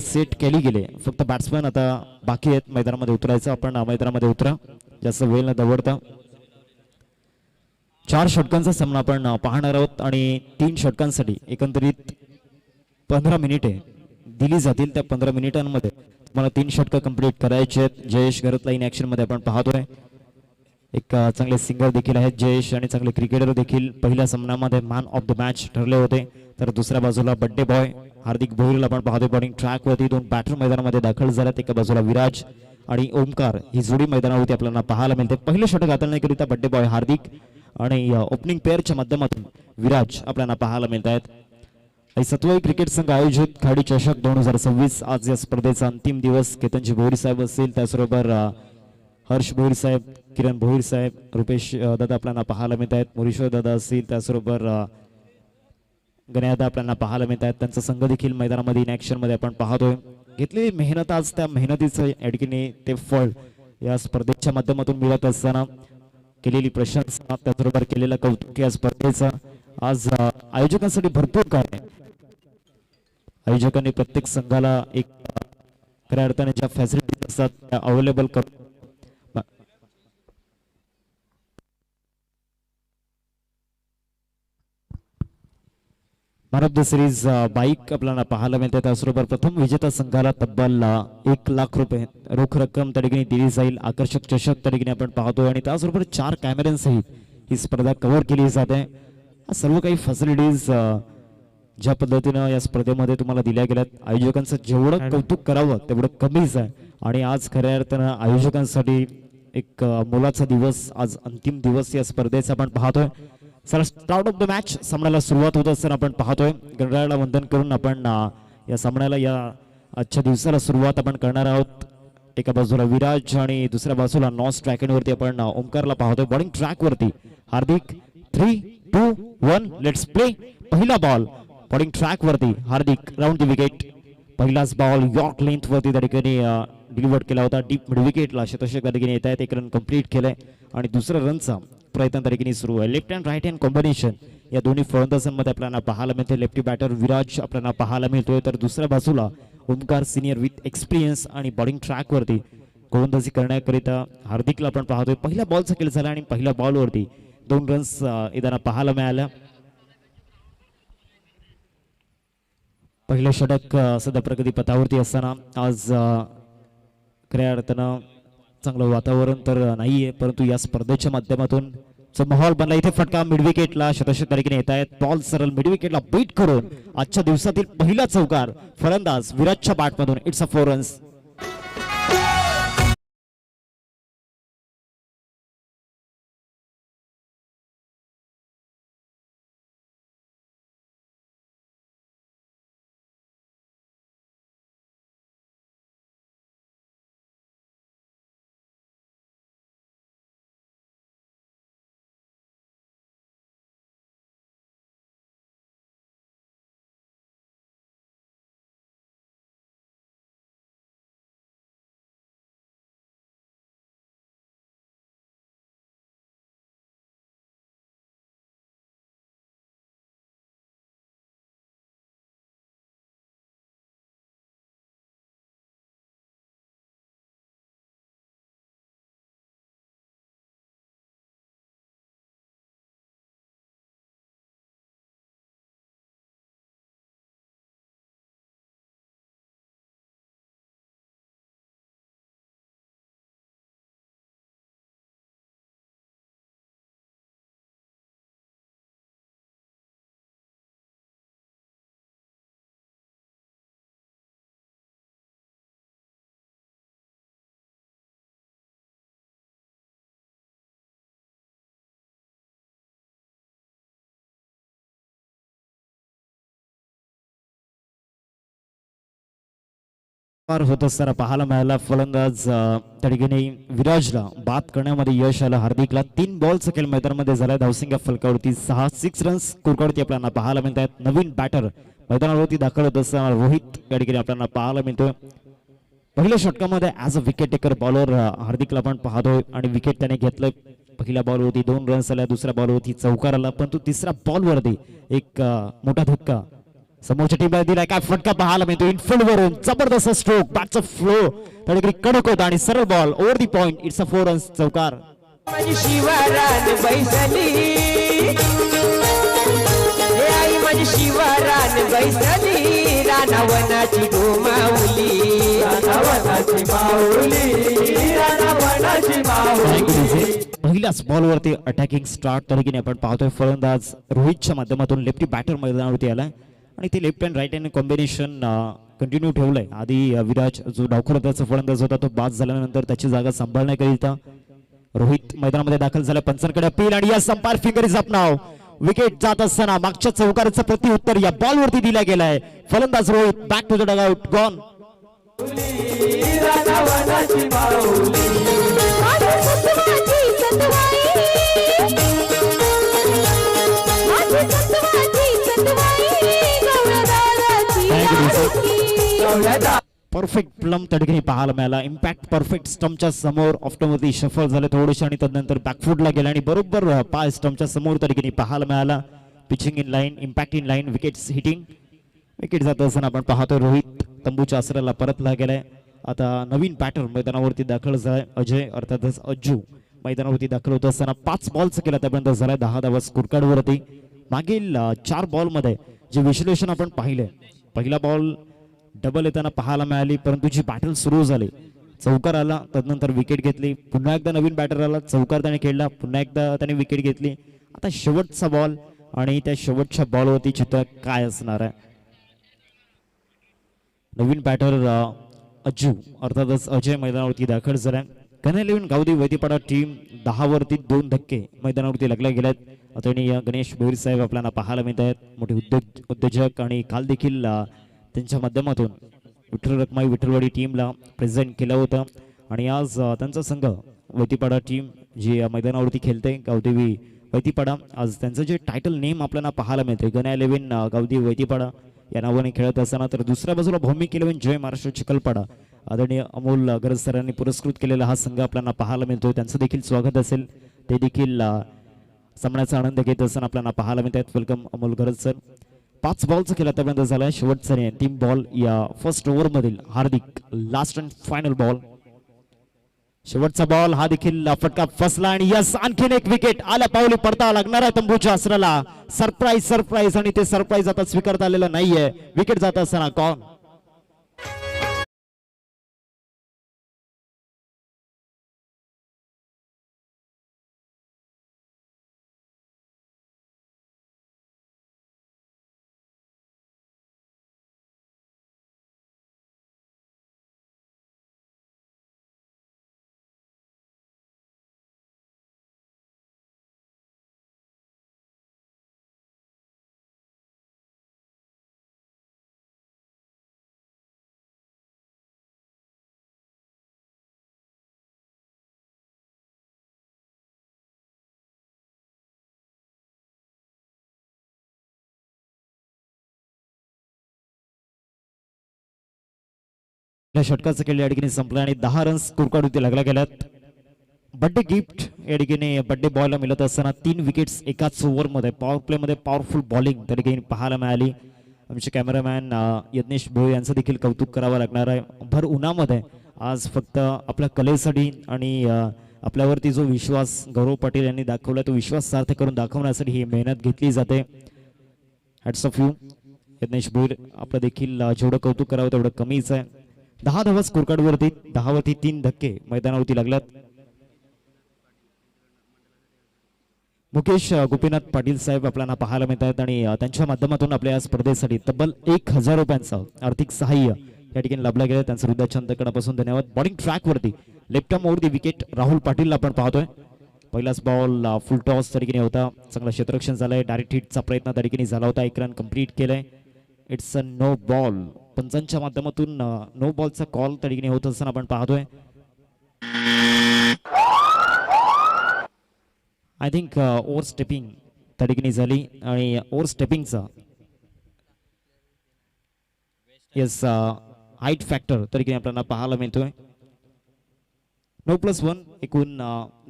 Set केली गेले. फक्त बॅट्समॅन आता बाकी आहेत मैदानामध्ये उतरायचं. आपण मैदानामध्ये उतरा, जास्त वेळ न दवडता. 4 षटकांचा सामना आपण पाहणार आहोत आणि 3 षटकांसाठी एकंदरीत 15 मिनिटे दिली जातील. त्या 15 मिनिटांमध्ये तुम्हाला 3 षटकं कंप्लीट करायचे आहेत. जयेश घरातला इन ॲक्शन मध्ये आपण पाहतोय. एक चांगले सिंगर देखील आहेत जयेश आणि चांगले क्रिकेटर देखील. पहिल्या सामन्यामध्ये मॅन ऑफ द मॅच ठरले होते. तर दुसऱ्या बाजूला बड्डे बॉय हार्दिक भोईरला आपण पाहतोय बॉलिंग ट्रॅक वरती. 2 बॅटर मैदानामध्ये दाखल झाल्यात. एका बाजूला विराज आणि ओमकार ही जोडी मैदानावरती आपल्याला पाहायला मिळते. पहिलं षटक हाताळण्याकरिता बड्डे बॉय हार्दिक आणि ओपनिंग पेअरच्या माध्यमातून विराज आपल्याला पाहायला मिळत आहेत. सत्वाई क्रिकेट संघ आयोजित खाडी चषक 2026 आज या स्पर्धेचा अंतिम दिवस. केतनजी भोईर साहेब असतील, त्याचबरोबर हर्ष भोईर साहेब, किरण भोईर साहेब, रुपेश दादा आपल्याला पाहायला मिळत आहेत. मुरीश्वर दादा असतील, त्याचबरोबर गण्यादा आपल्याला पाहायला मिळत आहेत. त्यांचा संघ देखील मैदानामध्ये इन ॲक्शन मध्ये आपण पाहतोय. घेतलेली मेहनत आज त्या मेहनतीचं या ठिकाणी ते फळ या स्पर्धेच्या माध्यमातून मिळत असताना केलेली प्रशंसा, त्याचबरोबर केलेला कौतुक या स्पर्धेचा आज आयोजकांसाठी भरपूर काय. आयोजकांनी प्रत्येक संघाला एक खऱ्या अर्थाने ज्या फॅसिलिटीज असतात त्या अवेलेबल करून man of the series bike आपल्याला पाहायला मिळते. त्याचबरोबर प्रथम विजेता संघाला तब्बल 1 लाख रुपये रोख रक्कम त्या ठिकाणी दिली जाईल. आकर्षक चषक त्या ठिकाणी आपण पाहतोय आणि त्याचबरोबर 4 कॅमेऱ्यांसहित ही स्पर्धा कव्हर केली जाते. सर्व काही फॅसिलिटीज ज्या पद्धतीनं या स्पर्धेमध्ये तुम्हाला दिल्या गेल्यात, आयोजकांचं जेवढं कौतुक करावं तेवढं कमीच आहे. आणि आज खऱ्या अर्थानं आयोजकांसाठी एक मोलाचा दिवस, आज अंतिम दिवस या स्पर्धेचा आपण पाहतोय. Sir start of the match सामन्याला सुरुवात होत असताना आपण पाहतोय. गणरायाला वंदन करून आपण या सामन्याला या आजच्या दिवसाला सुरुवात आपण करणार आहोत. एका बाजूला विराज आणि दुसऱ्या बाजूला नॉन स्ट्रायकिंग वरती आपण ओमकारला पाहतोय. बॉलिंग ट्रॅक वरती हार्दिक. 3, 2, 1 लेट्स प्ले. पहिला बॉल बॉलिंग ट्रॅक वरती हार्दिक राऊंड द विकेट. पहिलाच बॉल यॉर्क लेंथ वरती त्या ठिकाणी डिलिव्हर केला होता. डीप मिड विकेटला शतक त्या ठिकाणी येत आहेत. 1 रन कंप्लीट केलंय आणि दुसऱ्या रनचा प्रयत्न त्या ठिकाणी सुरू आहे. Left and right hand combination या दोन्ही फलंदाजांमध्ये आपल्याला पाहायला मिळते. लेफ्टी बॅटर विराज आपल्याला पाहायला मिळतोय, तर दुसऱ्या बाजूला ओमकार सिनियर विथ एक्सपिरियन्स आणि बॉलिंग ट्रॅक वरती गोलंदाजी करण्याकरिता हार्दिकला आपण पाहतोय. पहिल्या बॉलचा खेळ झाला आणि पहिल्या बॉलवरती 2 रन्स येताना पाहायला मिळाल्या. पहिलं षटक सध्या प्रगती पथावरती असताना आज खऱ्या अर्थानं चांगलं वातावरण तर नाहीये, परंतु या स्पर्धेच्या माध्यमातून जो माहोल बनला. इथे फटका मिड विकेटला शतक तारखेने येत आहेत. बॉल सरळ मिड विकेटला बीट करून आजच्या दिवसातील पहिला चौकार फलंदाज विराजच्या बॅटमधून. It's a 4 runs. होत असताना पाहायला मिळाला. फलंदाज त्या ठिकाणी विराजला बाद करण्यामध्ये यश आलं. हार्दिकला 3 बॉलचा खेळ मैदानामध्ये झाला. धावसंख्या फलकावरती 6 रन्स स्कोरवरती आपल्याला पाहायला मिळत आहेत. नवीन बॅटर मैदानावरती दाखल होत असताना रोहित या ठिकाणी आपल्याला पाहायला मिळतोय. पहिल्या षटकामध्ये as a wicket taker bowler हार्दिकला आपण पाहतोय आणि विकेट त्याने घेतलं. पहिल्या बॉलवरती 2 रन्स आल्या, दुसऱ्या बॉलवरती चौकार आला, परंतु तिसऱ्या बॉलवरती एक मोठा धक्का समोरच्या टीमला दिलाय काय फटका पाहायला मिळतो इनफिल्ड वरून जबरदस्त स्ट्रोक बॅटचा फ्लो त्या ठिकाणी कडक होता आणि सरळ ball over the point it's a 4 runs चौकार. माझी शिवारान बैसली हे आई माझी शिवारान बैसली रानावनाची डोमावली रानावनाची माऊली. पहिल्याच बॉलवरती अटॅकिंग स्टार्ट त्या ठिकाणी आपण पाहतोय फलंदाज रोहितच्या माध्यमातून लेफ्टी बॅटर मैदानावरती आलाय आणि ते left and right hand combination continue ठेवलंय. आधी विराज जो डावखुराचा फलंदाज होता तो बाद झाल्यानंतर त्याची जागा सांभाळण्याकरिता रोहित मैदानामध्ये दाखल झाला. पंचांकडे अपील आणि या संपार finger is up now. Wicket जात असताना मागच्या चौकाराचं प्रत्युत्तर या बॉलवरती दिला गेलाय. फलंदाज Rohit back to the dugout gone. Perfect plum त्या ठिकाणी पाहायला मिळाला. इम्पॅक्ट परफेक्ट स्टंपच्या समोर ऑफ्टरवरती शफल झाले थोडेसे आणि त्यानंतर बॅकफुटला गेला आणि बरोबर पाय स्टंपच्या समोर त्या ठिकाणी पाहायला मिळाला. Pitching in line impact in line wickets hitting. Wicket जात असताना आपण पाहतोय रोहित तंबूच्या आसऱ्याला परतला गेलाय. आता नवीन बॅटर मैदानावरती दाखल झालाय अजय अर्थातच अज्जू मैदानावरती दाखल होत असताना 5 बॉलचा केला त्यापर्यंत झालाय 10 धावा स्कोर कार्ड वरती. मागील 4 बॉल मध्ये जे विश्लेषण आपण पाहिलंय पहिला बॉल डबल येताना पाहायला मिळाली परंतु जी बॅटल सुरू झाली चौकार आला त्यानंतर विकेट घेतली. पुन्हा एकदा नवीन बॅटर आला चौकार त्याने खेळला पुन्हा एकदा त्याने विकेट घेतली. आता शेवटचा बॉल आणि त्या शेवटच्या बॉलवरती चित्र काय असणार आहे. नवीन बॅटर अज्जू अर्थातच अजय मैदानावरती दाखल झालाय. कन्या गावदी वैतीपाडा टीम 10 वरती 2 धक्के मैदानावरती लागले गेलेत. आता गणेश भोईर साहेब आपल्याला पाहायला मिळत आहेत. मोठे उद्योजक आणि काल देखील त्यांच्या माध्यमातून विठ्ठल रखमाई विठ्ठलवाडी टीमला प्रेझेंट केलं होतं आणि आज त्यांचा संघ वैतीपाडा टीम जी मैदानावरती खेळते गावदेवी वैतीपाडा आज त्यांचं जे टायटल नेम आपल्याला पाहायला मिळते गण्या 11 गावदेवी वैतीपाडा या नावाने खेळत असताना तर दुसऱ्या बाजूला भौमिक 11 जय महाराष्ट्र चिखलपाडा आदरणीय अमोल गरज सरांनी पुरस्कृत केलेला हा संघ आपल्याला पाहायला मिळतोय. त्यांचं देखील स्वागत असेल. ते देखील सामन्याचा आनंद घेत असताना आपल्याला पाहायला मिळत आहेत. वेलकम अमोल गरज सर. 5 बॉलचा केला त्यापर्यंत झालाय शेवटचा 3 बॉल या फर्स्ट ओव्हर मधील. हार्दिक लास्ट अँड फायनल बॉल शेवटचा बॉल हा देखील फटका फसला आणि यस आणखीन एक विकेट आल्या पावली पडता लागणार आहे तंबूच्या आसऱ्याला. सरप्राईज आणि ते सरप्राईज आता स्वीकारता आलेलं नाहीये. विकेट जात असताना कॉन षटकाचं खेळ या ठिकाणी संपला आणि 10 रन्स स्कोर कार्ड होते लागला गेल्यात. बर्थडे गिफ्ट या ठिकाणी बर्थडे बॉयला मिळत असताना 3 विकेट्स एकाच ओव्हरमध्ये पॉवर प्लेमध्ये पॉवरफुल बॉलिंग त्या ठिकाणी पाहायला मिळाली. आमचे कॅमेरामॅन यज्ञेश भोई यांचं देखील कौतुक करावं लागणार आहे. भर उन्हामध्ये आज फक्त आपल्या कलेसाठी आणि आपल्यावरती जो विश्वास गौरव पाटील यांनी दाखवला तो विश्वास सार्थ करून दाखवण्यासाठी ही मेहनत घेतली जाते. Hats off you Yagnesh Bhoir. आपलं देखील जेवढं कौतुक करावं तेवढं कमीच आहे. 10 धावा स्कोर कार्ड वरती 10 वरती 3 धक्के मैदानावरती लागल्यात. मुकेश गोपीनाथ पाटील साहेब आपल्याला पाहायला मिळत आहेत आणि त्यांच्या माध्यमातून आपल्या या स्पर्धेसाठी तब्बल 1000 रुपयांचं आर्थिक सहाय्य या ठिकाणी लाभलं गेलं. त्यांचं हृदयाच्या अंतकडापासून धन्यवाद. बॉलिंग ट्रॅक वरती left arm over the wicket Rahul Patil आपण पाहतोय. पहिलाच बॉल फुल टॉस त्या ठिकाणी होता. चांगलं क्षेत्ररक्षण झालंय. डायरेक्ट हिटचा प्रयत्न त्या ठिकाणी झाला होता. 1 रन कंप्लीट केलंय. It's a no ball. पंचांच्या माध्यमातून नो बॉलचा कॉल त्या ठिकाणी होत असताना आपण पाहतोय. आय थिंक ओव्हर स्टेपिंग त्या ठिकाणी झाली आणि ओव्हर स्टेपिंगचा येस हाईट फॅक्टर त्या ठिकाणी आपल्याला पाहायला मिळतोय. 9+1 एकूण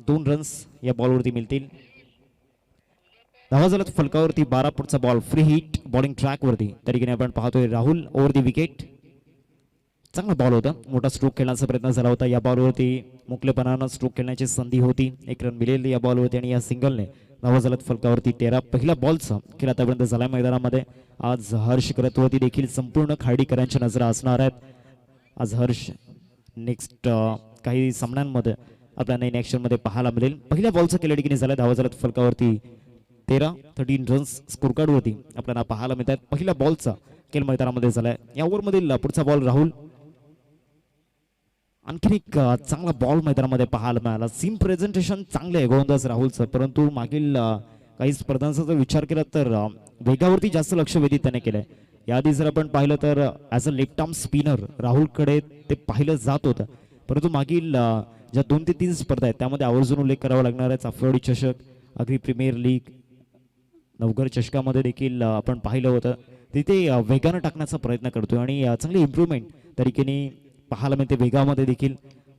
2 रन्स या बॉलवरती मिळतील. धावा झाल्यात फलकावरती 12 फूटचा ball free hit bowling track वरती त्या ठिकाणी आपण पाहतोय राहुल ओव्हर दी विकेट. चांगला बॉल होता, मोठा स्ट्रोक खेळण्याचा प्रयत्न झाला होता. या बॉलवरती मोकळेपणानं स्ट्रोक खेळण्याची संधी होती, एक रन मिळेल या बॉलवरती आणि या सिंगलने धावा झाल्यात फलकावरती 13. पहिला बॉलचा खेळ आतापर्यंत झाला मैदानामध्ये. आज हर्ष करतवरती देखील संपूर्ण खार्डीकरांच्या नजरा असणार आहेत. आज हर्ष नेक्स्ट काही सामन्यांमध्ये आपल्याला इन ॲक्शनमध्ये पाहायला मिळेल. पहिल्या बॉलचा खेळ ठिकाणी झाला, धावा झाल्यात फलकावरती 13 रन्स स्कोर कार्डवरती आपल्याला पाहायला मिळतात. पहिल्या बॉलचा खेळ मैदानामध्ये झालाय. या ओव्हरमधील पुढचा बॉल राहुल. आणखीन एक चांगला बॉल मैदानामध्ये पाहायला मिळाला. सीम प्रेझेंटेशन चांगले आहे गोलंदाज राहुलचं, परंतु मागील काही स्पर्धांचा जर विचार केला तर वेगावरती जास्त लक्ष वेधित त्याने केलंय. याआधी जर आपण पाहिलं तर as a left arm spinner राहुलकडे ते पाहिलं जात होतं, परंतु मागील ज्या 2 ते 3 स्पर्धा आहेत त्यामध्ये आवर्जून उल्लेख करावा लागणार आहे. चाफेवाडी चषक, अग्री प्रीमियर लीग, नवघर चषकामध्ये देखील आपण पाहिलं होतं. तिथे वेगानं टाकण्याचा प्रयत्न करतोय आणि चांगली इम्प्रूव्हमेंट तरीकेने पाहायला मिळते. वेगामध्ये देखील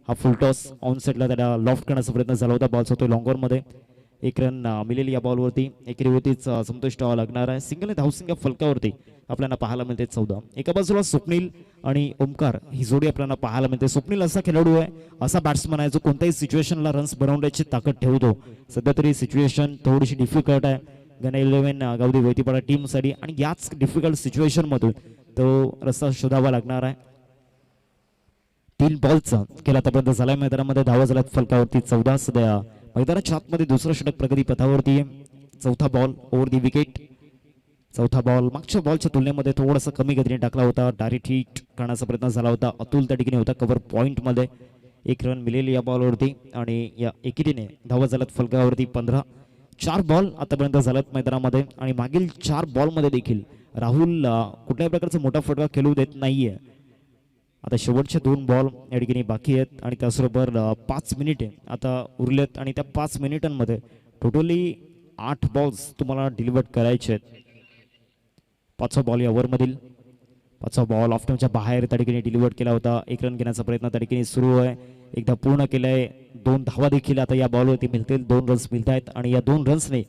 हा फुलटॉस ऑन सेटला त्याला लॉफ्ट करण्याचा प्रयत्न झाला होता. बॉल होतो लॉंगॉरमध्ये, एक रन मिळेल या बॉलवरती. एकेरीवरतीच संतोष व्हावा लागणार आहे. सिंगलने धावसिंग फलकावरती आपल्याला पाहायला मिळते 14. एका बाजूला स्वप्नील आणि ओमकार ही जोडी आपल्याला पाहायला मिळते. स्वप्नील असा खेळाडू आहे, असा बॅट्समन आहे जो कोणत्याही सिच्युएशनला रन्स बनवण्याची ताकद ठेवतो. सध्या तरी सिच्युएशन थोडीशी डिफिकल्ट आहे गणा 11 गावदी वैतीपाडा टीमसाठी आणि याच डिफिकल्ट सिच्युएशनमधून तो रस्ता शोधावा लागणार आहे. 3 बॉलचा खेळ आतापर्यंत झालाय मैदानामध्ये. धावा झाल्यात फलकावरती 14. सध्या मैदानाच्या आतमध्ये दुसरं षटक प्रगती पथावरती आहे. चौथा बॉल ओव्हर दी विकेट. चौथा बॉल मागच्या बॉलच्या तुलनेमध्ये थोडासा कमी गतीने टाकला होता. डायरेक्ट हिट करण्याचा प्रयत्न झाला होता. अतुल त्या ठिकाणी होता कव्हर पॉईंटमध्ये. एक रन मिळेल या बॉलवरती आणि या एकेरीने धावा झाल्यात फलकावरती 15. 4 बॉल आतापर्यंत झाल्यात मैदानामध्ये आणि मागील 4 बॉलमध्ये देखील राहुल कुठल्याही प्रकारचा मोठा फटका खेळू देत नाहीये. आता शेवटचे 2 बॉल या ठिकाणी बाकी आहेत आणि त्याचबरोबर 5 मिनिटे आता उरलेत आणि त्या 5 मिनिटांमध्ये टोटली 8 बॉल्स तुम्हाला डिलिव्हर करायचे आहेत. 5वा बॉल या ओव्हरमधील 5वा बॉल ऑफ्टनच्या बाहेर त्या ठिकाणी डिलिव्हर केला होता. 1 रन घेण्याचा प्रयत्न त्या ठिकाणी सुरू आहे. एकदा पूर्ण केलाय. 2 धावा देखील आता या बॉलवरती मिळतील. 2 रन्स मिळत आहेत आणि या 2 रन्सने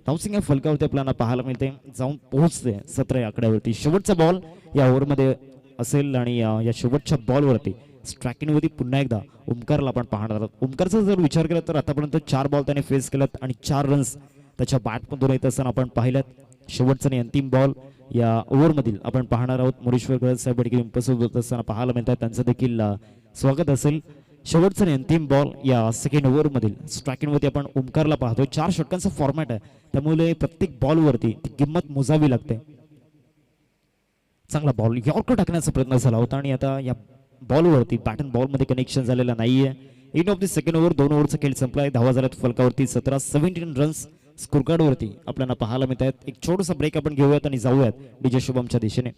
धावसिंग या फलकावरती आपल्याला पाहायला मिळते, जाऊन पोहोचते 17 आकड्यावरती. शेवटचा बॉल या ओव्हरमध्ये असेल आणि या शेवटच्या बॉलवरती स्ट्रायकिंगवरती पुन्हा एकदा ओमकारला आपण पाहणार आहोत. ओमकारचा जर विचार केला तर आतापर्यंत 4 बॉल त्याने फेस केलात आणि 4 रन्स त्याच्या बॅटमधून येत असताना आपण पाहिल्यात. शेवटचा आणि अंतिम बॉल या ओव्हरमधील आपण पाहणार आहोत. मुरेश्वर साहेब देखील उपस्थित होत असताना पाहायला मिळतात, त्यांचं देखील स्वागत असेल. शेवटचा आणि अंतिम बॉल या सेकंड ओव्हरमधील स्ट्रायकिंगवरती आपण ओमकारला पाहतोय. 4 षटकांचा फॉर्मॅट आहे, त्यामुळे प्रत्येक बॉलवरती ती किंमत मोजावी लागते. चांगला बॉल यॉर्कर टाकण्याचा प्रयत्न झाला होता आणि आता या बॉलवरती बॅट अँड बॉलमध्ये कनेक्शन झालेलं नाहीये. End of the second over 2 ओव्हरचा खेळ संपलाय. धावा झाल्यात फलकावरती 17 रन्स स्कोर कार्डवरती आपल्याला पाहायला मिळत आहेत. एक छोटासा ब्रेक आपण घेऊयात आणि जाऊयात डीजे शुभमच्या दिशेने.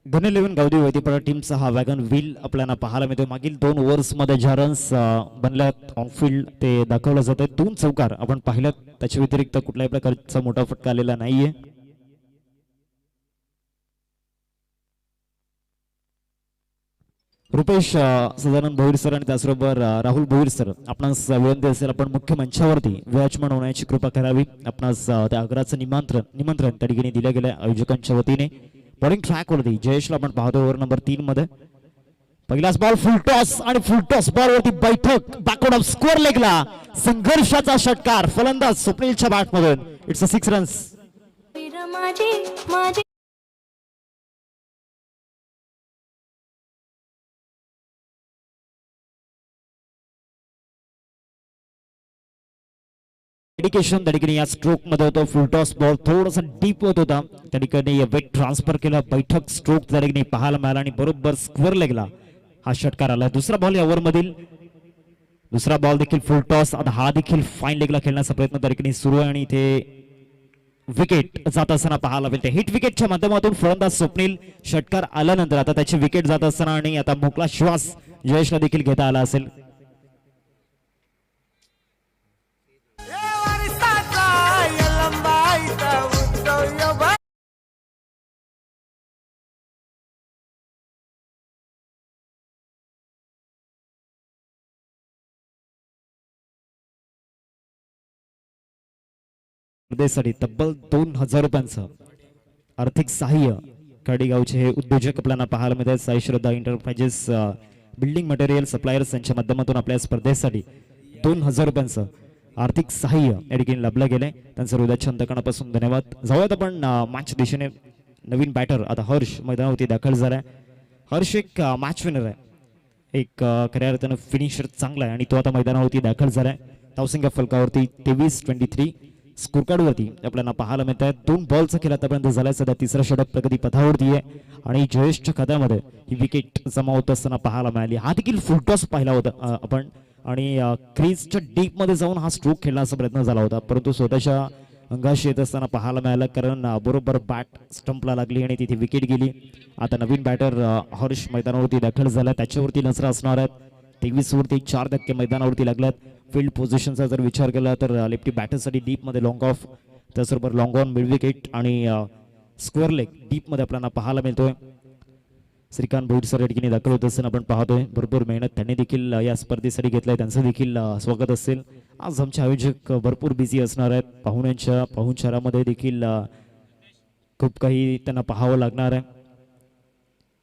गण 11 गावदी वैद्यपाडा टीमचा हा वॅगन व्हील आपल्याला पाहायला मिळतो. मागील 2 ओव्हर्समध्ये ज्या रन्स बनल्यात ऑनफिल्ड ते दाखवलं जात आहे. 2 चौकार आपण पाहिल्यात, त्याच्या व्यतिरिक्त कुठल्याही प्रकारचा मोठा फटका आलेला नाहीये. रुपेश सदानंद भोईर सर आणि त्याचबरोबर राहुल भोईर सर, आपणास विनंती असेल आपण मुख्य मंचावरती वॉचमन होण्याची कृपा करावी. आपणास त्या आग्राचं निमंत्रण त्या ठिकाणी दिलं गेलं आयोजकांच्या वतीने. बॉलिंग ट्रॅक वरती जयेशला आपण पाहतो ओव्हर नंबर 3 मध्ये. पहिलाच बॉल फुल टॉस आणि फुल टॉस बॉल वरती बैठक बॅकवर्ड ऑफ स्कोअर लेगला संघर्षाचा षटकार फलंदाज स्वप्नीलच्या बॅटमधून. It's a 6 runs. डेडिकेशन त्या ठिकाणी या स्ट्रोक मध्ये होतं. फुल टॉस बॉल थोडासा डीप होत होता, त्या ठिकाणी वेट ट्रान्सफर केला. बैठक स्ट्रोक त्या ठिकाणी पाहायला मिळाला आणि बरोबर स्क्वेअर लेगला हा षटकार आला. दुसरा बॉल या ओव्हर मधील दुसरा बॉल देखील फुल टॉस. आता हा देखील फाईन लेगला खेळण्याचा प्रयत्न त्या ठिकाणी सुरू आहे आणि इथे विकेट जात असताना पाहायला मिळते. हिट विकेटच्या माध्यमातून फलंदाज स्वप्नील षटकार आल्यानंतर आता त्याची विकेट जात असताना आणि आता मोकळा श्वास जयेशला देखील घेता आला असेल. स्पर्धेसाठी तब्बल 2000 रुपयांचं आर्थिक सहाय्य गावचे हे उद्योजक आपल्याला पाहायला मिळतात. साई श्रद्धा एंटरप्राइजेस बिल्डिंग मटेरियल सप्लायर्स यांच्या माध्यमातून आपल्या स्पर्धेसाठी 2000 रुपयांचं आर्थिक सहाय्य या ठिकाणी लाभलं गेलंय. त्यांचं हृदयाच्या अंतकणापासून धन्यवाद. जाऊयात आपण मॅच दिशेने. नवीन बॅटर आता हर्ष मैदानावरती दाखल झालाय. हर्ष एक मॅच विनर आहे, एक खऱ्या अर्थानं फिनिशर चांगला आहे आणि तो आता मैदानावरती दाखल झालाय. धावसंख्या फलकावरती 23-23 स्कोर कार्ड वरती आपल्याला पाहायला मिळत आहे. 2 बॉलचा खेळ आतापर्यंत झालाय. सध्या तिसरा षटक प्रगती पथावरती आहे आणि जयेशच्या खात्यामध्ये ही विकेट जमा होत असताना पाहायला मिळाली. हा देखील फुल टॉस पाहिला होता आपण आणि क्रीजच्या डीप मध्ये जाऊन हा स्ट्रोक खेळण्याचा प्रयत्न झाला होता, परंतु स्वतःच्या अंगाशी येत असताना पाहायला मिळालं कारण बरोबर बॅट स्टंपला लागली आणि तिथे विकेट गेली. आता नवीन बॅटर हर्ष मैदानावरती दाखल झाला, त्याच्यावरती नजर असणार आहेत. 23 वरती 4 धक्के मैदानावरती लागल्यात. फील्ड पोझिशनचा जर विचार केला तर लेफ्टी बॅटरसाठी डीप मध्ये लॉंग ऑफ, त्याचबरोबर लॉंग ऑन मिड विकेट आणि स्क्वेअर लेग डीप मध्ये आपल्याला पाहायला मिळतोय. श्रीकांत भोईर सर या ठिकाणी दाखल होत असताना आपण पाहतोय. भरपूर मेहनत त्यांनी देखील या स्पर्धेसाठी घेतलाय, त्यांचं देखील स्वागत असेल. आज आमचे आयोजक भरपूर बिझी असणार आहेत. पाहुण्यांच्या पाहुणचारामध्ये देखील खूप काही त्यांना पाहावं लागणार आहे.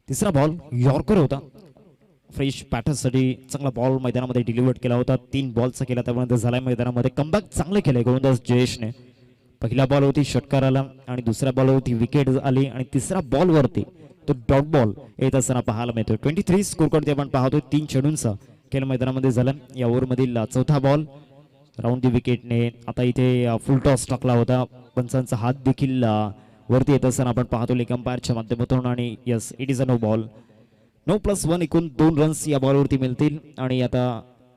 तिसरा बॉल यॉर्कर होता. फ्रेश बॅटर्ससाठी चांगला बॉल मैदानामध्ये डिलिव्हर्ड केला होता. 3 बॉलचा केला त्यापर्यंत झालाय मैदानामध्ये. कमबॅक चांगले केले गोलंदाज जयेशने. पहिल्या बॉलवरती षटकार आला आणि दुसऱ्या बॉलवरती विकेट आली आणि तिसऱ्या बॉलवरती तो डॉट बॉल येत असताना पाहायला मिळतोय. 23 स्कोर करते आपण पाहतोय. 3 चेंडूंचा खेळ मैदानामध्ये झाला. या ओव्हरमधील चौथा बॉल राऊंड दी विकेटने. आता इथे फुल टॉस टाकला होता. पंचांचा हात देखील वरती येत असताना आपण पाहतो लेग अंपायरच्या माध्यमातून आणि yes it is a no ball. 9+1 एकूण 2 रन्स या बॉलवरती मिळतील आणि आता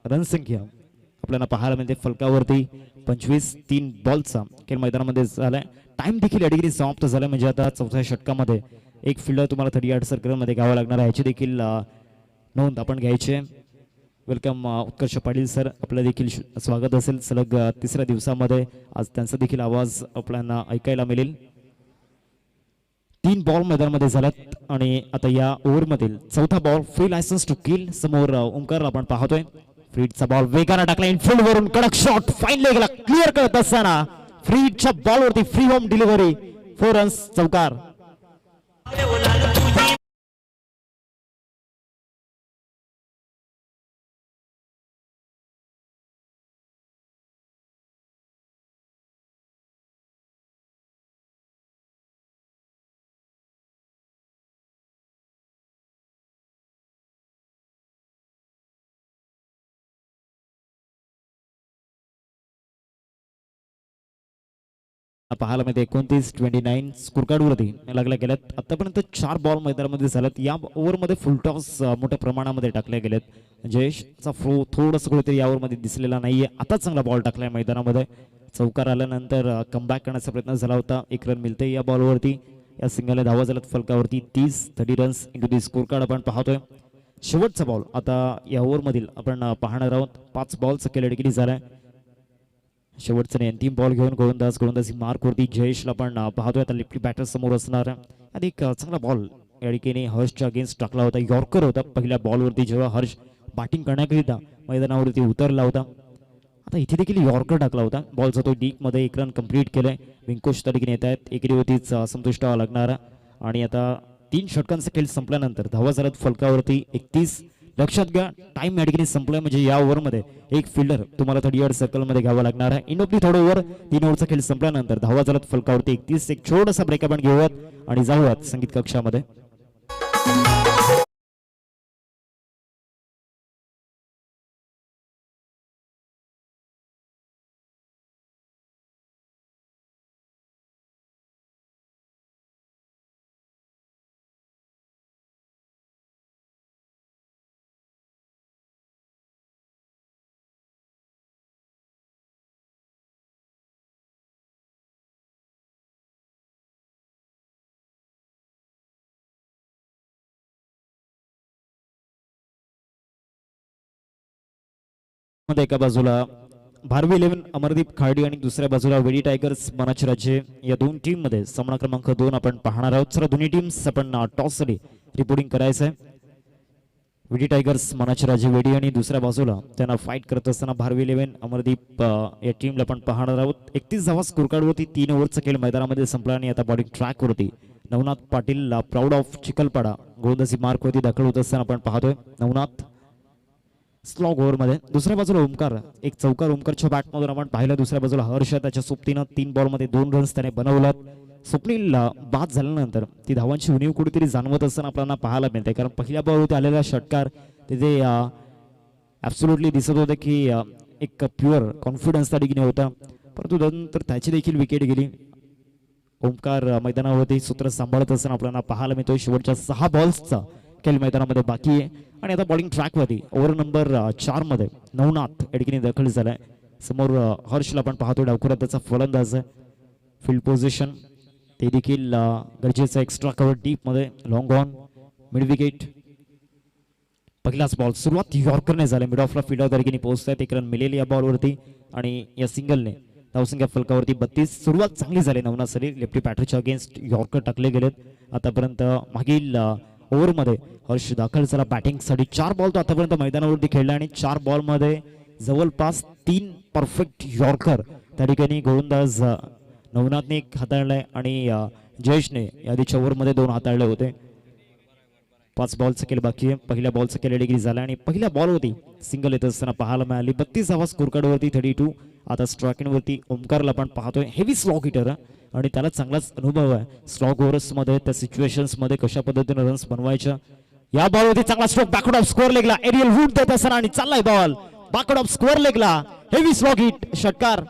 रन संख्या आपल्याला पाहायला मिळते फलकावरती 25. 3 बॉलचा खेळ मैदानामध्ये झालाय. टाइम देखील या ठिकाणी समाप्त झाला म्हणजे आता चौथ्या षटकामध्ये एक फिल्डर तुम्हाला 38 सर्कलमध्ये घ्यावा लागणार आहे. याची देखील नोंद आपण घ्यायची. वेलकम उत्कर्ष पाटील सर, आपलं देखील स्वागत असेल सलग तिसऱ्या दिवसामध्ये. आज त्यांचा देखील आवाज आपल्याला ऐकायला मिळेल. 3 बॉल मैदानामध्ये झाल्यात आणि आता या ओव्हरमधील चौथा ball free licence to kill समोर ओंकारला आपण पाहतोय. फ्रीडचा बॉल वेगाने टाकला इनफिल्ड वरून कडक शॉट फाईन लेगला क्लिअर करत असताना फ्रीडच्या बॉलवरती फ्री होम डिलिव्हरी 4 रन्स चौकार. पाहायला मिळते 29-29 स्कोर कार्ड वरती लागल्या गेल्यात. आतापर्यंत 4 बॉल मैदानामध्ये झाल्यात. या ओव्हरमध्ये फुल टॉस मोठ्या प्रमाणामध्ये टाकल्या गेल्यात. जयेशचा फ्लो थोडंसं कुठेतरी या ओव्हरमध्ये दिसलेला नाहीये. आता चांगला बॉल टाकलाय मैदानामध्ये. चौकार आल्यानंतर कमबॅक करण्याचा प्रयत्न झाला होता. 1 रन मिळते या बॉलवरती. या सिंगलने धावा झाल्यात फलकावरती 30 रन्स इंटू दी स्कोर कार्ड आपण पाहतोय. शेवटचा बॉल आता या ओव्हरमधील आपण पाहणार आहोत. 5 बॉलचा खेळ देखील झालाय. शेवटचा अंतिम बॉल घेऊन गोलंदाजी मार्क वरती जयेशला आपण पाहतोय. आता लेफ्टी बॅटर समोर असणार आणि एक चांगला बॉल या ठिकाणी हर्षच्या अगेन्स्ट टाकला होता. यॉर्कर होता पहिल्या बॉलवरती जेव्हा हर्ष बॅटिंग करण्याकरिता मैदानावरती उतरला होता. आता इथे देखील यॉर्कर टाकला होता. बॉलचा तो डीप मध्ये 1 रन कंप्लीट केलाय. विंकोश त्या ठिकाणी येत आहेत. एकेरीवरतीच संतुष्ट व्हावा लागणार आणि आता 3 षटकांचा खेळ संपल्यानंतर धावा झाल्यात फलकावरती 31. लक्षात घ्या टाइम या ठिकाणी संपलाय म्हणजे या ओव्हरमध्ये एक फिल्डर तुम्हाला 38 सर्कलमध्ये घ्यावा लागणार आहे. इनोपली थोडं ओव्हर 3 ओव्हरचा खेळ संपल्यानंतर धावा झाल्यात फलकावरती 31. एक छोटासा ब्रेक आपण घेऊयात आणि जाऊयात संगीत कक्षामध्ये. मध्ये एका बाजूला भारवी 11 अमरदीप खार्डी आणि दुसऱ्या बाजूला वेडी टायगर्स मनाची राज्य या दोन टीम मध्ये सामना क्रमांक 2 आपण पाहणार आहोत. सर दोन्ही टीम्स आपण टॉस साठी रिपोर्टिंग करायचं आहे. वेडी टायगर्स मनाची राज्य वेडी आणि दुसऱ्या बाजूला त्यांना फाईट करत असताना भारवी 11 अमरदीप या टीमला आपण पाहणार आहोत. 31 धावा स्कोर कार्ड वरती 3 ओव्हरचा खेळ मैदानामध्ये संपला आणि आता बॉलिंग ट्रॅक वरती नवनाथ पाटील प्राऊड ऑफ चिखलपाडा गोलंदाजी मार्क वरती दाखल होत असताना आपण पाहतोय. नवनाथ स्लॉग ओव्हर मध्ये दुसऱ्या बाजूला ओमकार एक चौकार ओमकारच्या बॅटमधून आपण पाहिलं. दुसऱ्या बाजूला हर्ष त्याच्या सोबतीनं 3 बॉल मध्ये 2 रन्स त्याने बनवलात. स्वप्नील बाद झाल्यानंतर ती धावांची उणीव कुठेतरी जाणवत असताना आपल्याला पाहायला मिळते, कारण पहिल्या बॉलवरती आलेला षटकार तिथे ॲब्सोल्युटली दिसत होतं की एक प्युअर कॉन्फिडन्स त्या ठिकाणी होता, परंतु त्यानंतर त्याची देखील विकेट गेली. ओमकार मैदानावरती सूत्र सांभाळत असताना आपल्याला पाहायला मिळतोय. शेवटच्या 6 बॉल्सचा खेळ मैदानामध्ये बाकी आहे आणि आता बॉलिंग ट्रॅकवरती ओव्हर नंबर 4 मध्ये नवनाथ या ठिकाणी दाखल झालाय. समोर हर्षला आपण पाहतोय डावखुरा त्याचा फलंदाज आहे. फील्ड पोझिशन ते देखील गरजेचं. एक्स्ट्रा कव्हर डीप मध्ये लॉंग ऑन मिड विकेट. पहिलाच बॉल सुरुवात यॉर्करने झाला. मिड ऑफला फील्डर त्या ठिकाणी पोहोचतात. एक रन मिळेल या बॉलवरती आणि या सिंगलने धावसंख्या फलकावरती 32. सुरुवात चांगली झाली नवनाथसाठी. लेफ्टी बॅटरच्या अगेन्स्ट यॉर्कर टाकले गेलेत. आतापर्यंत मागील ओव्हरमध्ये हर्ष दाखल झाला बॅटिंगसाठी. 4 बॉल तो आतापर्यंत मैदानावरती खेळला आणि 4 बॉलमध्ये जवळपास 3 परफेक्ट यॉर्कर त्या ठिकाणी गोलंदाज नवनाथने एक हाताळलाय आणि जयेशने आधीच्या ओव्हरमध्ये 2 हाताळले होते. 5 बॉलचा खेळ बाकी आहे. पहिल्या बॉलचा खेळ डिग्री झाला आणि पहिल्या बॉलवरती सिंगल येत असताना पाहायला मिळाली. 32 धावा स्कोर कार्डवरती 32. आता स्ट्रायकिंगवरती ओमकारला आपण पाहतोय. हेवी स्लॉग हिटर आणि त्याला चांगलाच अनुभव आहे स्लॉग ओव्हर्स मध्ये, त्या सिच्युएशन्स मध्ये कशा पद्धतीने रन्स बनवायच्या. या बॉलवरती चांगला स्ट्रोक बॅकवर्ड ऑफ स्कोअर लेगला एरियल रूट देत असताना आणि चाललाय बॉल बॅकवर्ड ऑफ स्कोअर लेगला. हेवी स्लॉग हिट षटकार.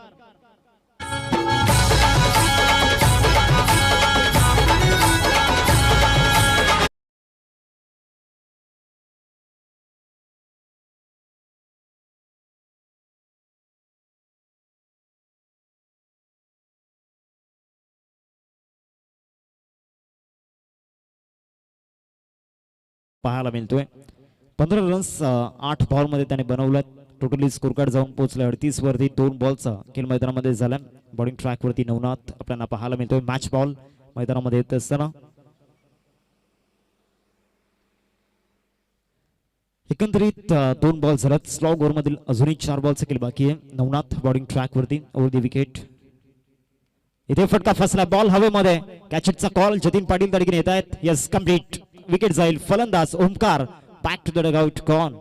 पाहायला मिळतोय 15 रन्स 8 बॉल मध्ये त्याने बनवलं. टोटली स्कोर कार्ड जाऊन पोहोचलं 38 वरती. 2 बॉलचा खेळ मैदानामध्ये झाला. बॉलिंग ट्रॅक वरती नवनाथ आपल्याला पाहायला मिळतोय. मॅच बॉल मैदानामध्ये येत असताना एकंदरीत 2 बॉल झाल्यात. स्लॉग ओव्हर मधील अजूनही 4 बॉलचा खेळ बाकी आहे. नवनाथ बॉलिंग ट्रॅक वरती ओव्हर द विकेट. इथे फटका फसला बॉल हवेमध्ये. कॅचचा कॉल जतीन पाटील त्या ठिकाणी येत आहेत. यस कम्प्लीट विकेट जाईल. फलंदाज Omkar back to the dugout gone.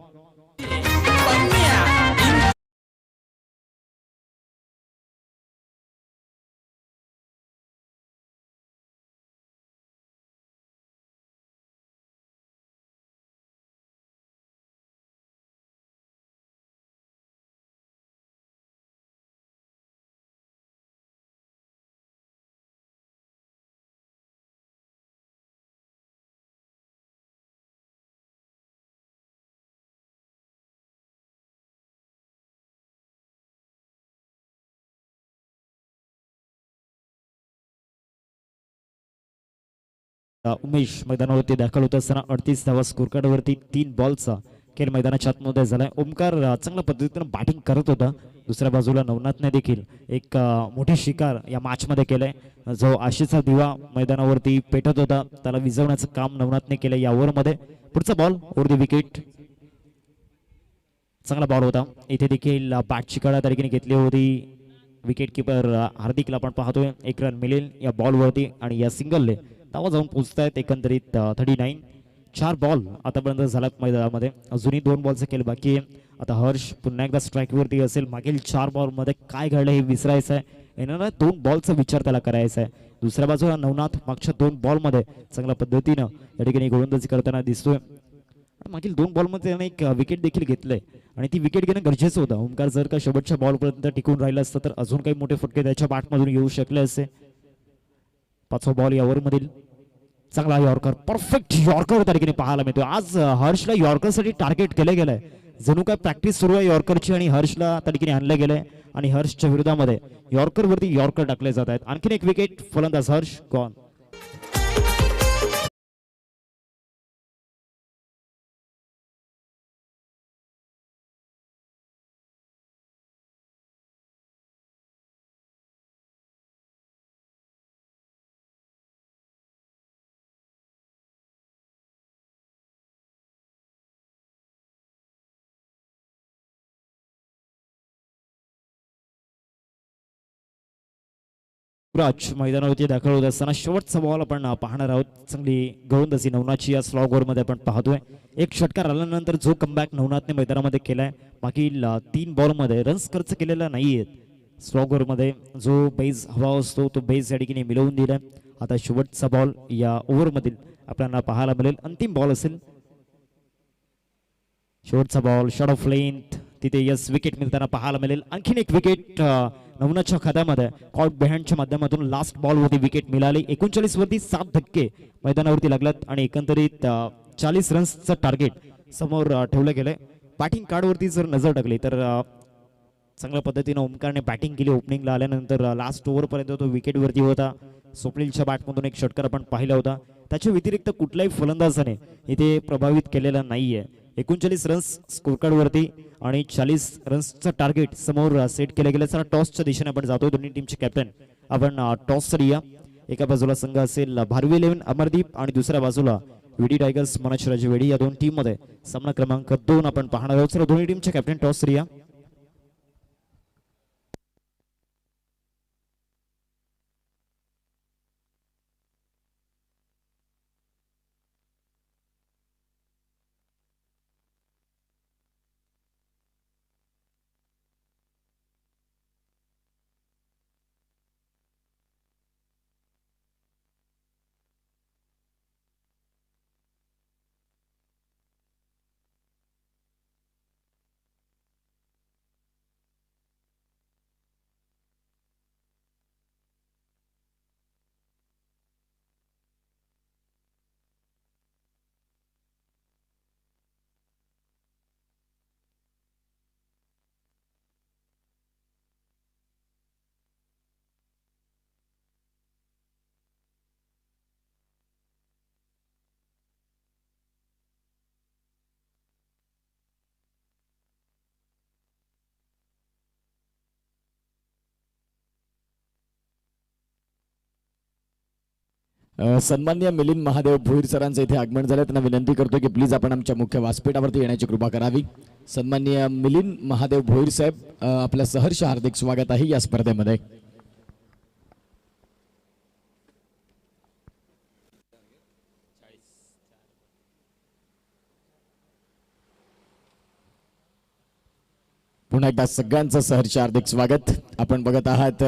Umesh मैदानावरती दाखल होत असताना 38 धावा स्कोर कार्ड वरती 3 बॉलचा खेळ मैदानाच्या आतमध्ये झालाय. ओमकार चांगल्या पद्धतीने बॅटिंग करत होता. दुसऱ्या बाजूला नवनाथने देखील एक मोठी शिकार या मॅच मध्ये केलंय. जो आशेचा दिवा मैदानावरती पेटत होता त्याला विझवण्याचं काम नवनाथने केलंय या ओव्हर मध्ये. पुढचा बॉल ओव्हर द विकेट. चांगला बॉल होता. इथे देखील बॅटची कडा त्या ठिकाणी घेतली होती. विकेट किपर हार्दिकला आपण पाहतोय. 1 रन मिळेल या बॉलवरती आणि या सिंगलने धावा जाऊन पोहोचतायत. एकंदरीत 39. 4 बॉल आतापर्यंत झालात मैदानामध्ये. अजूनही 2 बॉलचा खेळ बाकी आहे. आता हर्ष पुन्हा एकदा स्ट्राईकवरती असेल. मागील 4 बॉल मध्ये काय घडलं हे विसरायचं आहे. येणाऱ्या 2 बॉलचा विचार त्याला करायचा आहे. दुसऱ्या बाजूला नवनाथ मागच्या 2 बॉल मध्ये चांगल्या पद्धतीनं या ठिकाणी गोलंदाजी करताना दिसतोय. मागील 2 बॉल मध्ये त्याने एक विकेट देखील घेतलंय आणि ती विकेट घेणं गरजेचं होतं. ओमकार जर का शेवटच्या बॉलपर्यंत टिकून राहिला असतं तर अजून काही मोठे फटके त्याच्या बॅटमधून येऊ शकले असते. 5वा बॉल या ओव्हरमधील चांगला यॉर्कर. परफेक्ट यॉर्कर त्या ठिकाणी पाहायला मिळतो. आज हर्षला यॉर्करसाठी टार्गेट केलं गेलंय. जणू काय प्रॅक्टिस सुरू आहे यॉर्करची आणि हर्षला त्या ठिकाणी आणलं गेलंय आणि हर्षच्या विरोधामध्ये यॉर्कर वरती यॉर्कर टाकले जात आहेत. आणखीन एक विकेट. फलंदाज हर्ष गॉन. राज मैदानावरती दाखल होत असताना शेवटचा बॉल आपण पाहणार आहोत. चांगली गोलंदाजी नवनाथची या स्लॉग मध्ये आपण पाहतोय. एक षटकार आल्यानंतर जो कमबॅक नवनाथने मैदानामध्ये केलाय, मागील 3 बॉलमध्ये रन्स खर्च केलेला नाहीयेत. स्लॉग मध्ये जो बेस हवा असतो तो बेस या ठिकाणी मिळवून दिलाय. आता शेवटचा बॉल या ओव्हरमधील आपल्याला पाहायला मिळेल. अंतिम बॉल असेल शेवटचा बॉल, शॉट ऑफ लेंथ, तिथे यस विकेट मिळताना पाहायला मिळेल. आणखीन एक विकेट नवनाथच्या खात्यामध्ये कॉट बिहाइंडच्या माध्यमातून लास्ट बॉल वरती विकेट मिळाली. 39 वरती 7 धक्के मैदानावरती लागलात आणि एकंदरीत 40 रन्सचं टार्गेट समोर ठेवलं गेलंय. बॅटिंग कार्डवरती जर नजर टाकली तर चांगल्या पद्धतीने ओमकारने बॅटिंग केली. ओपनिंगला आल्यानंतर लास्ट ओव्हरपर्यंत तो विकेटवरती होता. स्वप्नीलच्या बॅटमधून एक षटकार आपण पाहिला होता. त्याच्या व्यतिरिक्त कुठल्याही फलंदाजाने इथे प्रभावित केलेला नाहीये. 39 रन्स स्कोरकार्ड वरती आणि 40 रन्सचं टार्गेट समोर सेट केलं गेलं. चला टॉसच्या दिशेने आपण जातोय. दोन्ही टीमचे कॅप्टन आपण टॉस करूया. एका बाजूला संघ असेल भारवी 11 अमरदीप आणि दुसऱ्या बाजूला विडी टायगर्स मनोज राजवेडी. या दोन टीम मध्ये सामना क्रमांक 2 आपण पाहणार आहोत. चला दोन्ही टीमचे कॅप्टन टॉस करूया. सन्माननीय मिलिंद महादेव भोईर सरांचं इथे आगमन झालं. त्यांना विनंती करतो की प्लीज आपण आमच्या मुख्य व्यासपीठावरती येण्याची कृपा करावी. सन्माननीय मिलिंद महादेव भोईर साहेब, आपलं सहर्ष हार्दिक स्वागत आहे या स्पर्धेमध्ये. पुन्हा एकदा सगळ्यांचं सहर्ष हार्दिक स्वागत. आपण बघत आहात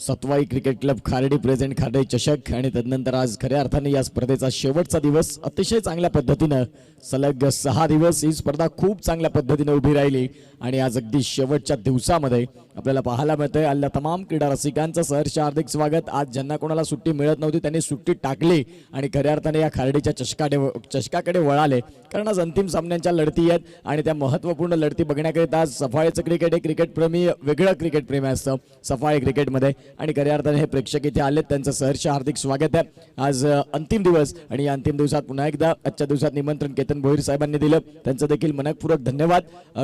Satwai cricket club Khardi present Khardi चषक आणि तदनंतर आज खऱ्या अर्थाने या स्पर्धेचा शेवटचा दिवस. अतिशय चांगल्या पद्धतीनं सलग 6 दिवस ही स्पर्धा खूप चांगल्या पद्धतीने उभी राहिली आणि आज अगदी शेवटच्या दिवसामध्ये आपल्याला पाहायला मिळतंय. आल्या तमाम क्रीडा रसिकांचं सहर्ष हार्दिक स्वागत. आज ज्यांना कोणाला सुट्टी मिळत नव्हती त्यांनी सुट्टी टाकली आणि खऱ्या अर्थाने या खार्डीच्या चषकाकडे वळाले, कारण आज अंतिम सामन्यांच्या लढती आहेत आणि त्या महत्त्वपूर्ण लढती बघण्याकरिता आज सफाळीचं क्रिकेट हे क्रिकेट प्रेमी वेगळं क्रिकेट प्रेमी असतं सफाळी क्रिकेटमध्ये आणि खऱ्या अर्थाने हे प्रेक्षक इथे आलेत, त्यांचं सहर्ष हार्दिक स्वागत आहे. आज अंतिम दिवस आणि या अंतिम दिवसात पुन्हा एकदा आजच्या दिवसात निमंत्रण केतन भोईर साहेबांनी दिलं, त्यांचं देखील मनपूर्वक धन्यवाद.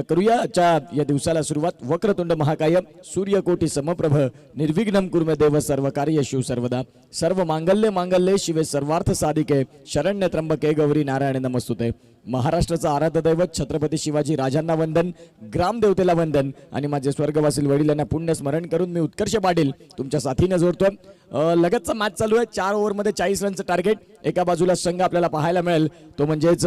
करूया आजच्या या दिवसाला सुरुवात. वक्रतुंड महाकाय सूर्यकोटी समप्रभ निर्विघ्नं कुर्मे देव सर्व कार्येषु सर्वदा सर्व मांगल्ये मांगल्ये शिवे सर्वार्थ साधिके शरण्य त्र्यंबके गौरी नारायण नमस्तुते. महाराष्ट्राचं आराध्य दैवत छत्रपती शिवाजी राजांना वंदन, ग्रामदेवतेला वंदन आणि माझे स्वर्गवासील वडिलांना पुण्य स्मरण करून मी उत्कर्ष पाटील तुमच्या साथीने जोडतोय. लगतचा मॅच चालू आहे. 4 ओव्हरमध्ये 40 रनचं टार्गेट. एका बाजूला संघ आपल्याला पाहायला मिळेल तो म्हणजेच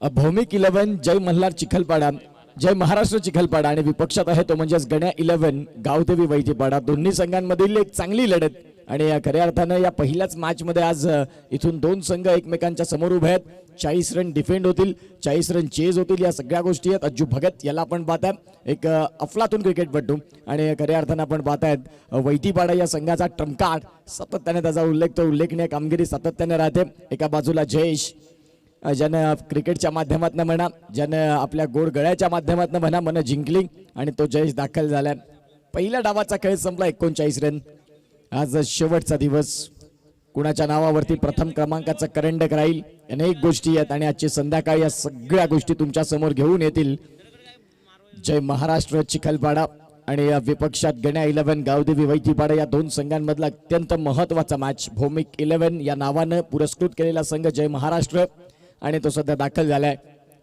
भौमिक 11 जय मल्हार चिखलपाडा, जय महाराष्ट्र चिखलपाडा आणि विपक्षात आहे तो म्हणजेच गण्या 11 गावदेवी वैतीपाडा. दोन्ही संघांमधील एक चांगली लढत आणि खऱ्या अर्थानं या पहिल्याच मॅच मध्ये आज इथून 2 संघ एकमेकांच्या समोर उभे आहेत. 40 रन डिफेंड होतील, 40 रन चेज होतील, या सगळ्या गोष्टी आहेत. अज्जू भगत याला आपण पाहताय एक अफलातून क्रिकेटपटू आणि खऱ्या अर्थानं आपण पाहतायत वैतीपाडा या संघाचा ट्रम्पकार्ड. सातत्याने त्याचा उल्लेखनीय कामगिरी सातत्याने राहते. एका बाजूला जयेश ज्यानं क्रिकेटच्या माध्यमातून म्हणा, ज्यानं आपल्या गोड गळ्याच्या माध्यमातून म्हणा मन जिंकली आणि तो जयेश दाखल झाला. पहिल्या डावाचा खेळ संपला 39 रन. आज शेवटचा दिवस. कुणाच्या नावावरती प्रथम क्रमांकाचा करंडक राहील, अनेक गोष्टी आहेत आणि आजची संध्याकाळी या सगळ्या गोष्टी तुमच्या समोर घेऊन येतील. जय महाराष्ट्र चिखलपाडा आणि विपक्षात गण्या 11 गावदेवी वैतीपाडा या 2 संघांमधला अत्यंत महत्वाचा मॅच. भौमिक 11 या नावानं पुरस्कृत केलेला संघ जय महाराष्ट्र आणि तो सध्या दाखल झालाय.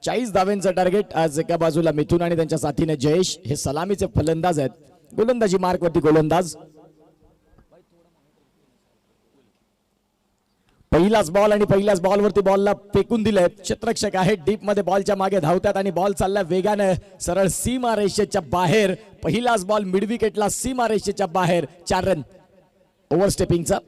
40 धाव्यांचं टार्गेट. आज एका बाजूला मिथुन आणि त्यांच्या साथीने जयेश हे सलामीचे फलंदाज आहेत. गोलंदाजी मार्कवरती गोलंदाज पहिलाच बॉल आणि पहिल्याच बॉलवरती बॉलला फेकून दिलंय. क्षेत्ररक्षक आहेत डीप मध्ये बॉलच्या मागे धावतात आणि बॉल चालला वेगानं सरळ सीमा रेषेच्या बाहेर. पहिलाच बॉल मिड विकेटला सीमा रेषेच्या बाहेर. 4 रन. ओव्हरस्टेपिंगचा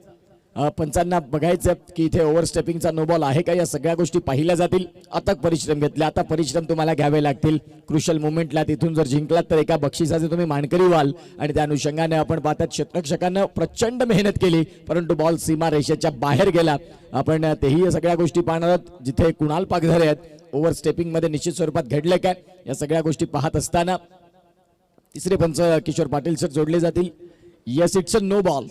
पंचांना बघायचं की इथे ओव्हरस्टेपिंगचा नो बॉल आहे का, या सगळ्या गोष्टी पाहिल्या जातील. अथक परिश्रम घेतले, आता परिश्रम तुम्हाला घ्यावे लागतील. क्रुशल मोमेंटला तिथून जर जिंकलात तर एका बक्षिसाचे तुम्ही मानकरी व्हाल. आणि त्या अनुषंगाने आपण पाहतात क्षेत्ररक्षकांना प्रचंड मेहनत केली परंतु बॉल सीमा रेषेच्या बाहेर गेला. आपण तेही सगळ्या गोष्टी पाहणार आहोत जिथे कुणाल पागधरे आहेत. ओव्हरस्टेपिंग मध्ये निश्चित स्वरूपात घडले काय या सगळ्या गोष्टी पाहत असताना तिसरे पंच किशोर पाटील सर जोडले जातील. Yes, it's a no ball.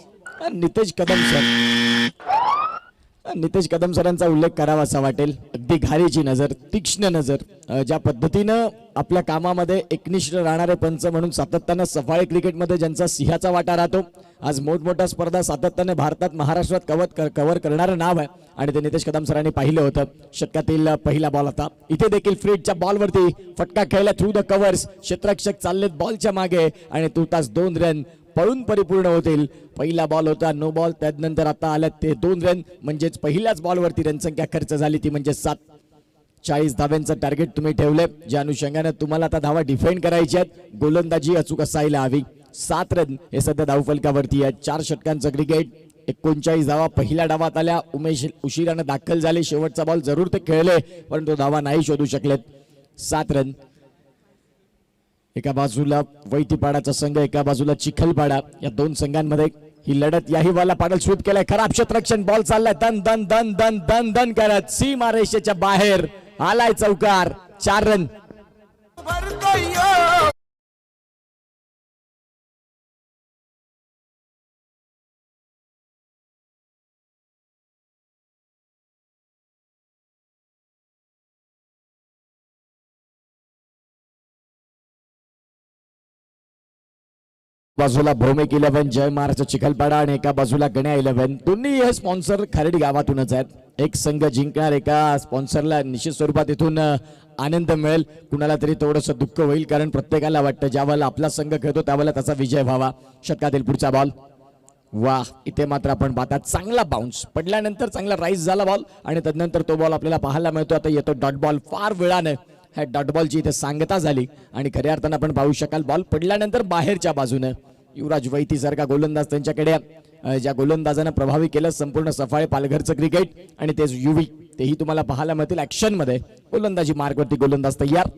Nitesh Kadam सरांचा उल्लेख करावा असा वाटेल. अगदी घारीची नजर, तीक्ष्ण नजर, ज्या पद्धतीनं आपल्या कामामध्ये एकनिष्ठ राहणारे पंच म्हणून सातत्यानं सफाळे क्रिकेटमध्ये ज्यांचा सिंहाचा वाटा राहतो. आज मोठमोठ्या स्पर्धा सातत्याने भारतात महाराष्ट्रात कव्हर करणारं नाव आहे आणि ते नितेश कदम सरांनी पाहिलं होतं. षटकातील पहिला बॉल आता इथे देखील फ्रीडच्या बॉलवरती फटका खेळला थ्रू द कव्हर्स. क्षेत्ररक्षक चाललेत बॉलच्या मागे आणि तुर्तास 2 रन पळून परिपूर्ण होतील. पहिला बॉल होता नो बॉल, त्यानंतर आता आल्यात ते 2 रन. म्हणजेच पहिल्याच बॉलवरती रनसंख्या खर्च झाली ती म्हणजे 7. 40 धाव्यांचं टार्गेट तुम्ही ठेवले, ज्या अनुषंगाने तुम्हाला आता धावा डिफेंड करायची आहेत. गोलंदाजी अचूक असायला हवी. 7 रन हे सध्या धावफलकावरती आहेत. 4 षटकांचं क्रिकेट. 39 धावा पहिल्या डावात आल्या. उमेश उशिरानं दाखल झाले. शेवटचा बॉल जरूर ते खेळले परंतु धावा नाही शोधू शकलेत. 7 रन. एका बाजूला वैतीपाडाचा संघ, एका बाजूला चिखलपाडा. या 2 संघांमध्ये ही लढत. याही बॉलला पाडल स्वीप केलाय. खराब क्षेत्ररक्षण. बॉल चाललाय दन दन दन दन दन दन करत सीमा रेषेच्या बाहेर आलाय चौकार. 4 रन. बाजूला भौमिक 11 जय महाराष्ट्र चिखलपाडा आणि एका बाजूला गण्या 11. दोन्ही हे स्पॉन्सर खरेडी गावातूनच आहेत. एक संघ जिंकणार, एका स्पॉन्सरला निश्चित स्वरूपात इथून आनंद मिळेल. कुणाला तरी थोडंसं दुःख होईल कारण प्रत्येकाला वाटतं ज्यावेळेला आपला संघ खेळतो त्यावेळेला त्याचा विजय व्हावा. षटकातील पुढचा बॉल. वा, इथे मात्र आपण पाहतात चांगला बाउन्स पडल्यानंतर चांगला राईज झाला बॉल आणि तदनंतर तो बॉल आपल्याला पाहायला मिळतो. आता येतो डॉट बॉल. फार वेळानं ह्या डॉट बॉलची इथे सांगता झाली आणि खऱ्या अर्थानं आपण पाहू शकाल बॉल पडल्यानंतर बाहेरच्या बाजूने युवराज वैती सारखा गोलंदाज त्यांच्याकडे, ज्या गोलंदाजानं प्रभावी केलं संपूर्ण सफाळे पालघरचं क्रिकेट आणि तेच युवी तेही तुम्हाला पाहायला मिळतील ऍक्शन मध्ये. गोलंदाजी मार्गवरती गोलंदाज तयार.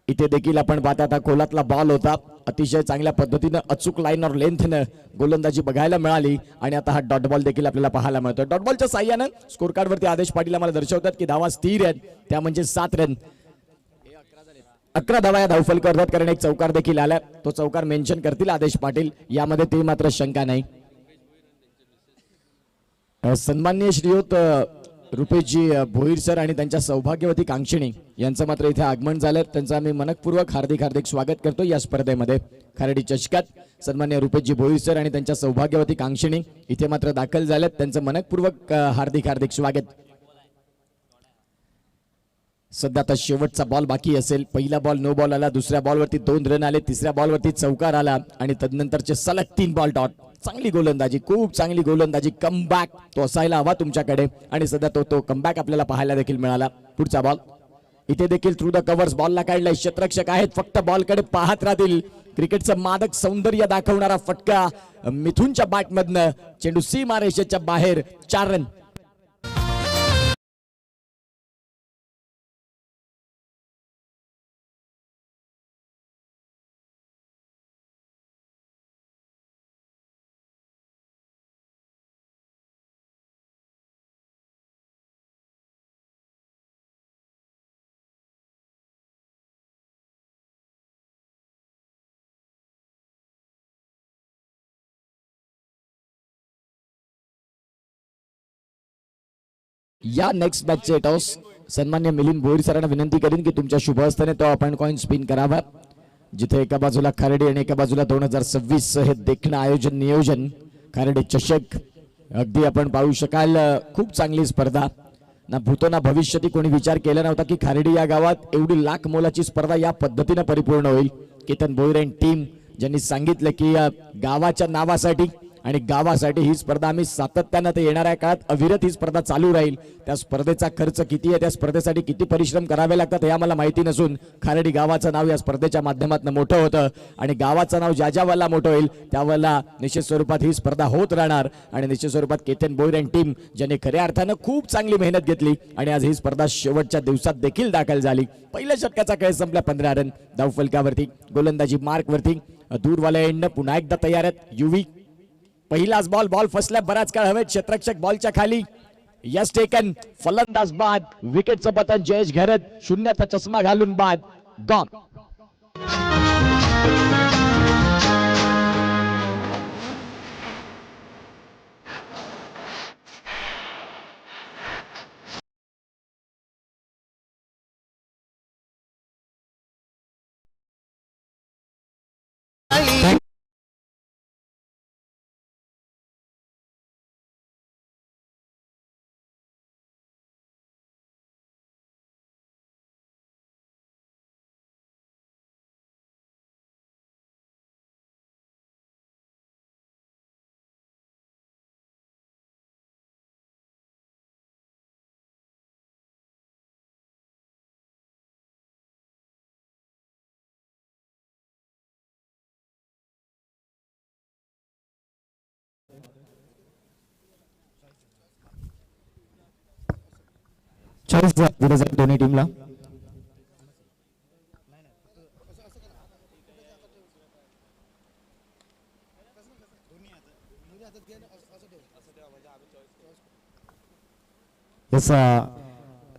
इथे देखील आपण पाहता आता खोलातला बॉल होता. अतिशय चांगल्या पद्धतीनं अचूक लाईन और लेंथनं गोलंदाजी बघायला मिळाली आणि आता हा डॉट बॉल देखील आपल्याला पाहायला मिळतो. डॉट बॉलच्या साह्यानं स्कोर कार्ड वरती आदेश पाटील आम्हाला दर्शवतात की धावा स्थिर आहेत, त्या म्हणजे 7 रन. 11 धावा या धावफलकावर कारण एक चौकार देखील आला. तो चौकार मेन्शन करतील आदेश पाटील, यामध्ये ते मात्र शंका नाही. सन्माननीय श्रीयुत रुपेशजी भोईर सर आणि त्यांच्या सौभाग्यवती कांक्षिणी यांचं मात्र इथे आगमन झालं. त्यांचं आम्ही मनपूर्वक हार्दिक स्वागत करतो या स्पर्धेमध्ये. खरेडी चषकात सन्माननीय रुपेशजी भोईर सर आणि त्यांच्या सौभाग्यवती कांक्षिणी इथे मात्र दाखल झालेत. त्यांचं मनपूर्वक हार्दिक स्वागत. सध्या आता शेवटचा बॉल बाकी असेल. पहिला बॉल नो बॉल आला, दुसऱ्या बॉलवरती 2 रन आले, तिसऱ्या बॉलवरती चौकार आला आणि तदनंतरचे सलग 3 बॉल डॉट. चांगली गोलंदाजी, खूप चांगली गोलंदाजी. कमबॅक तो असायला हवा तुमच्याकडे आणि सध्या तो कमबॅक आपल्याला पाहायला देखील मिळाला. पुढचा बॉल. इथे देखील थ्रू द कव्हर्स बॉलला काढलाय. क्षेत्ररक्षक आहेत फक्त बॉलकडे पाहत राहतील. क्रिकेटचं मादक सौंदर्य दाखवणारा फटका मिथुनच्या बॅटमधनं. चेंडू सीमा रेषेच्या बाहेर. 4 रन. या नेक्स्ट मॅचचे टॉस सन्मान्य मिलिंद भोईर सरांना विनंती करीन की तुमच्या शुभ हस्ताने तो आपण कॉइन स्पिन करावा. जिथे एका बाजूला खर्डे आणि एका बाजूला 2026 हे देखणं आयोजन नियोजन. खर्डे चषक अगदी आपण पाहू शकाल खूप चांगली स्पर्धा. ना भूतो ना भविष्यात कोणी विचार केला नव्हता की खारेडी या गावात एवढी लाख मोलाची स्पर्धा या पद्धतीने परिपूर्ण होईल. केतन भोईर आणि टीम ज्यांनी सांगितलं की गावाच्या नावासाठी आणि गावासाठी ही स्पर्धा आम्ही सातत्यानं ते येणाऱ्या काळात अविरत ही स्पर्धा चालू राहील. त्या स्पर्धेचा खर्च किती आहे, त्या स्पर्धेसाठी किती परिश्रम करावे लागतात हे आम्हाला माहिती नसून खारडी गावाचं नाव या स्पर्धेच्या माध्यमातून मोठं होतं आणि गावाचं नाव ज्या ज्या वेळेला मोठं होईल त्यावेळेला निश्चित स्वरूपात ही स्पर्धा होत राहणार. आणि निश्चित स्वरूपात केतन बोईर आणि टीम ज्यांनी खऱ्या अर्थानं खूप चांगली मेहनत घेतली आणि आज ही स्पर्धा शेवटच्या दिवसात देखील दाखल झाली. पहिल्या षटकाचा खेळ संपला. 15 रन धावफलकावरती, गोलंदाजी मार्कवरती. दूरवाल्या एंडनं पुन्हा एकदा तयार आहेत युवी. पहिलाच बॉल फसला बराच काळ हवेत, क्षेत्ररक्षक बॉलच्या खाली. यस टेकन, फलंदाज बाद, विकेटचं पतन जयेश घरत, शून्याचा चष्मा घालून बाद, गॉन. दिलं जाईल दोन्ही टीमला.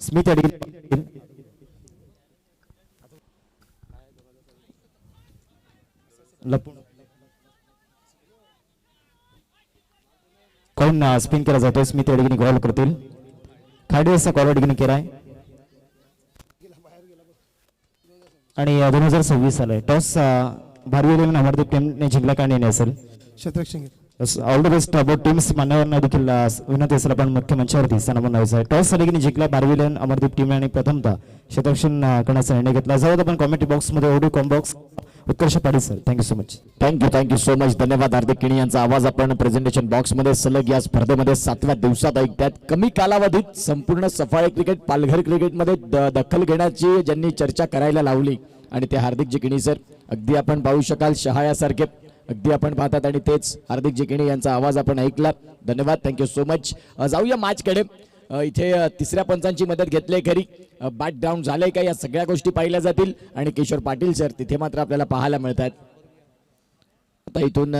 स्मिथ कोण स्पिन केला जातोय. स्मिथ अडगिनी कॉल करतील. खाडी असा कॉल अडगिनी केलाय आणि 2026 आलाय. टॉस भारतीय इलेव्हन अमरदीप टीमने जिंकला का नाही असेल. All the best about teams मान्यवरांना देखील विनंती असेल आपण मुख्य मंचावरती स्थानावर नावायचं आहे. टॉस अडगिनी जिंकला भारतीय इलेव्हन अमरदीप टीमने आणि प्रथमतः क्षेत्ररक्षण करण्याचा निर्णय घेतला. जाऊ आपण कॉमेंट्री बॉक्स मध्ये audio combox Utkarsh Patil sir, thank you so much. Thank you so much. धन्यवाद. हार्दिक किणी यांचा आवाज आपण प्रेझेंटेशन बॉक्स मध्ये सलग या स्पर्धेमध्ये 7व्या दिवसात ऐकतात. कमी कालावधीत संपूर्ण सफाळे क्रिकेट, पालघर क्रिकेटमध्ये दखल घेण्याची ज्यांनी चर्चा करायला लावली आणि ते हार्दिक किणी सर. अगदी आपण पाहू शकाल शहायासारखे अगदी आपण पाहतात आणि तेच हार्दिक किणी यांचा आवाज आपण ऐकला. धन्यवाद, थँक्यू सो मच. जाऊया मॅचकडे. इथे तिसऱ्या पंचांची मदत घेतली खरी. बॅट डाऊन झालंय का या सगळ्या गोष्टी पाहिल्या जातील आणि किशोर पाटील सर तिथे मात्र आपल्याला पाहायला मिळतात. आता इथून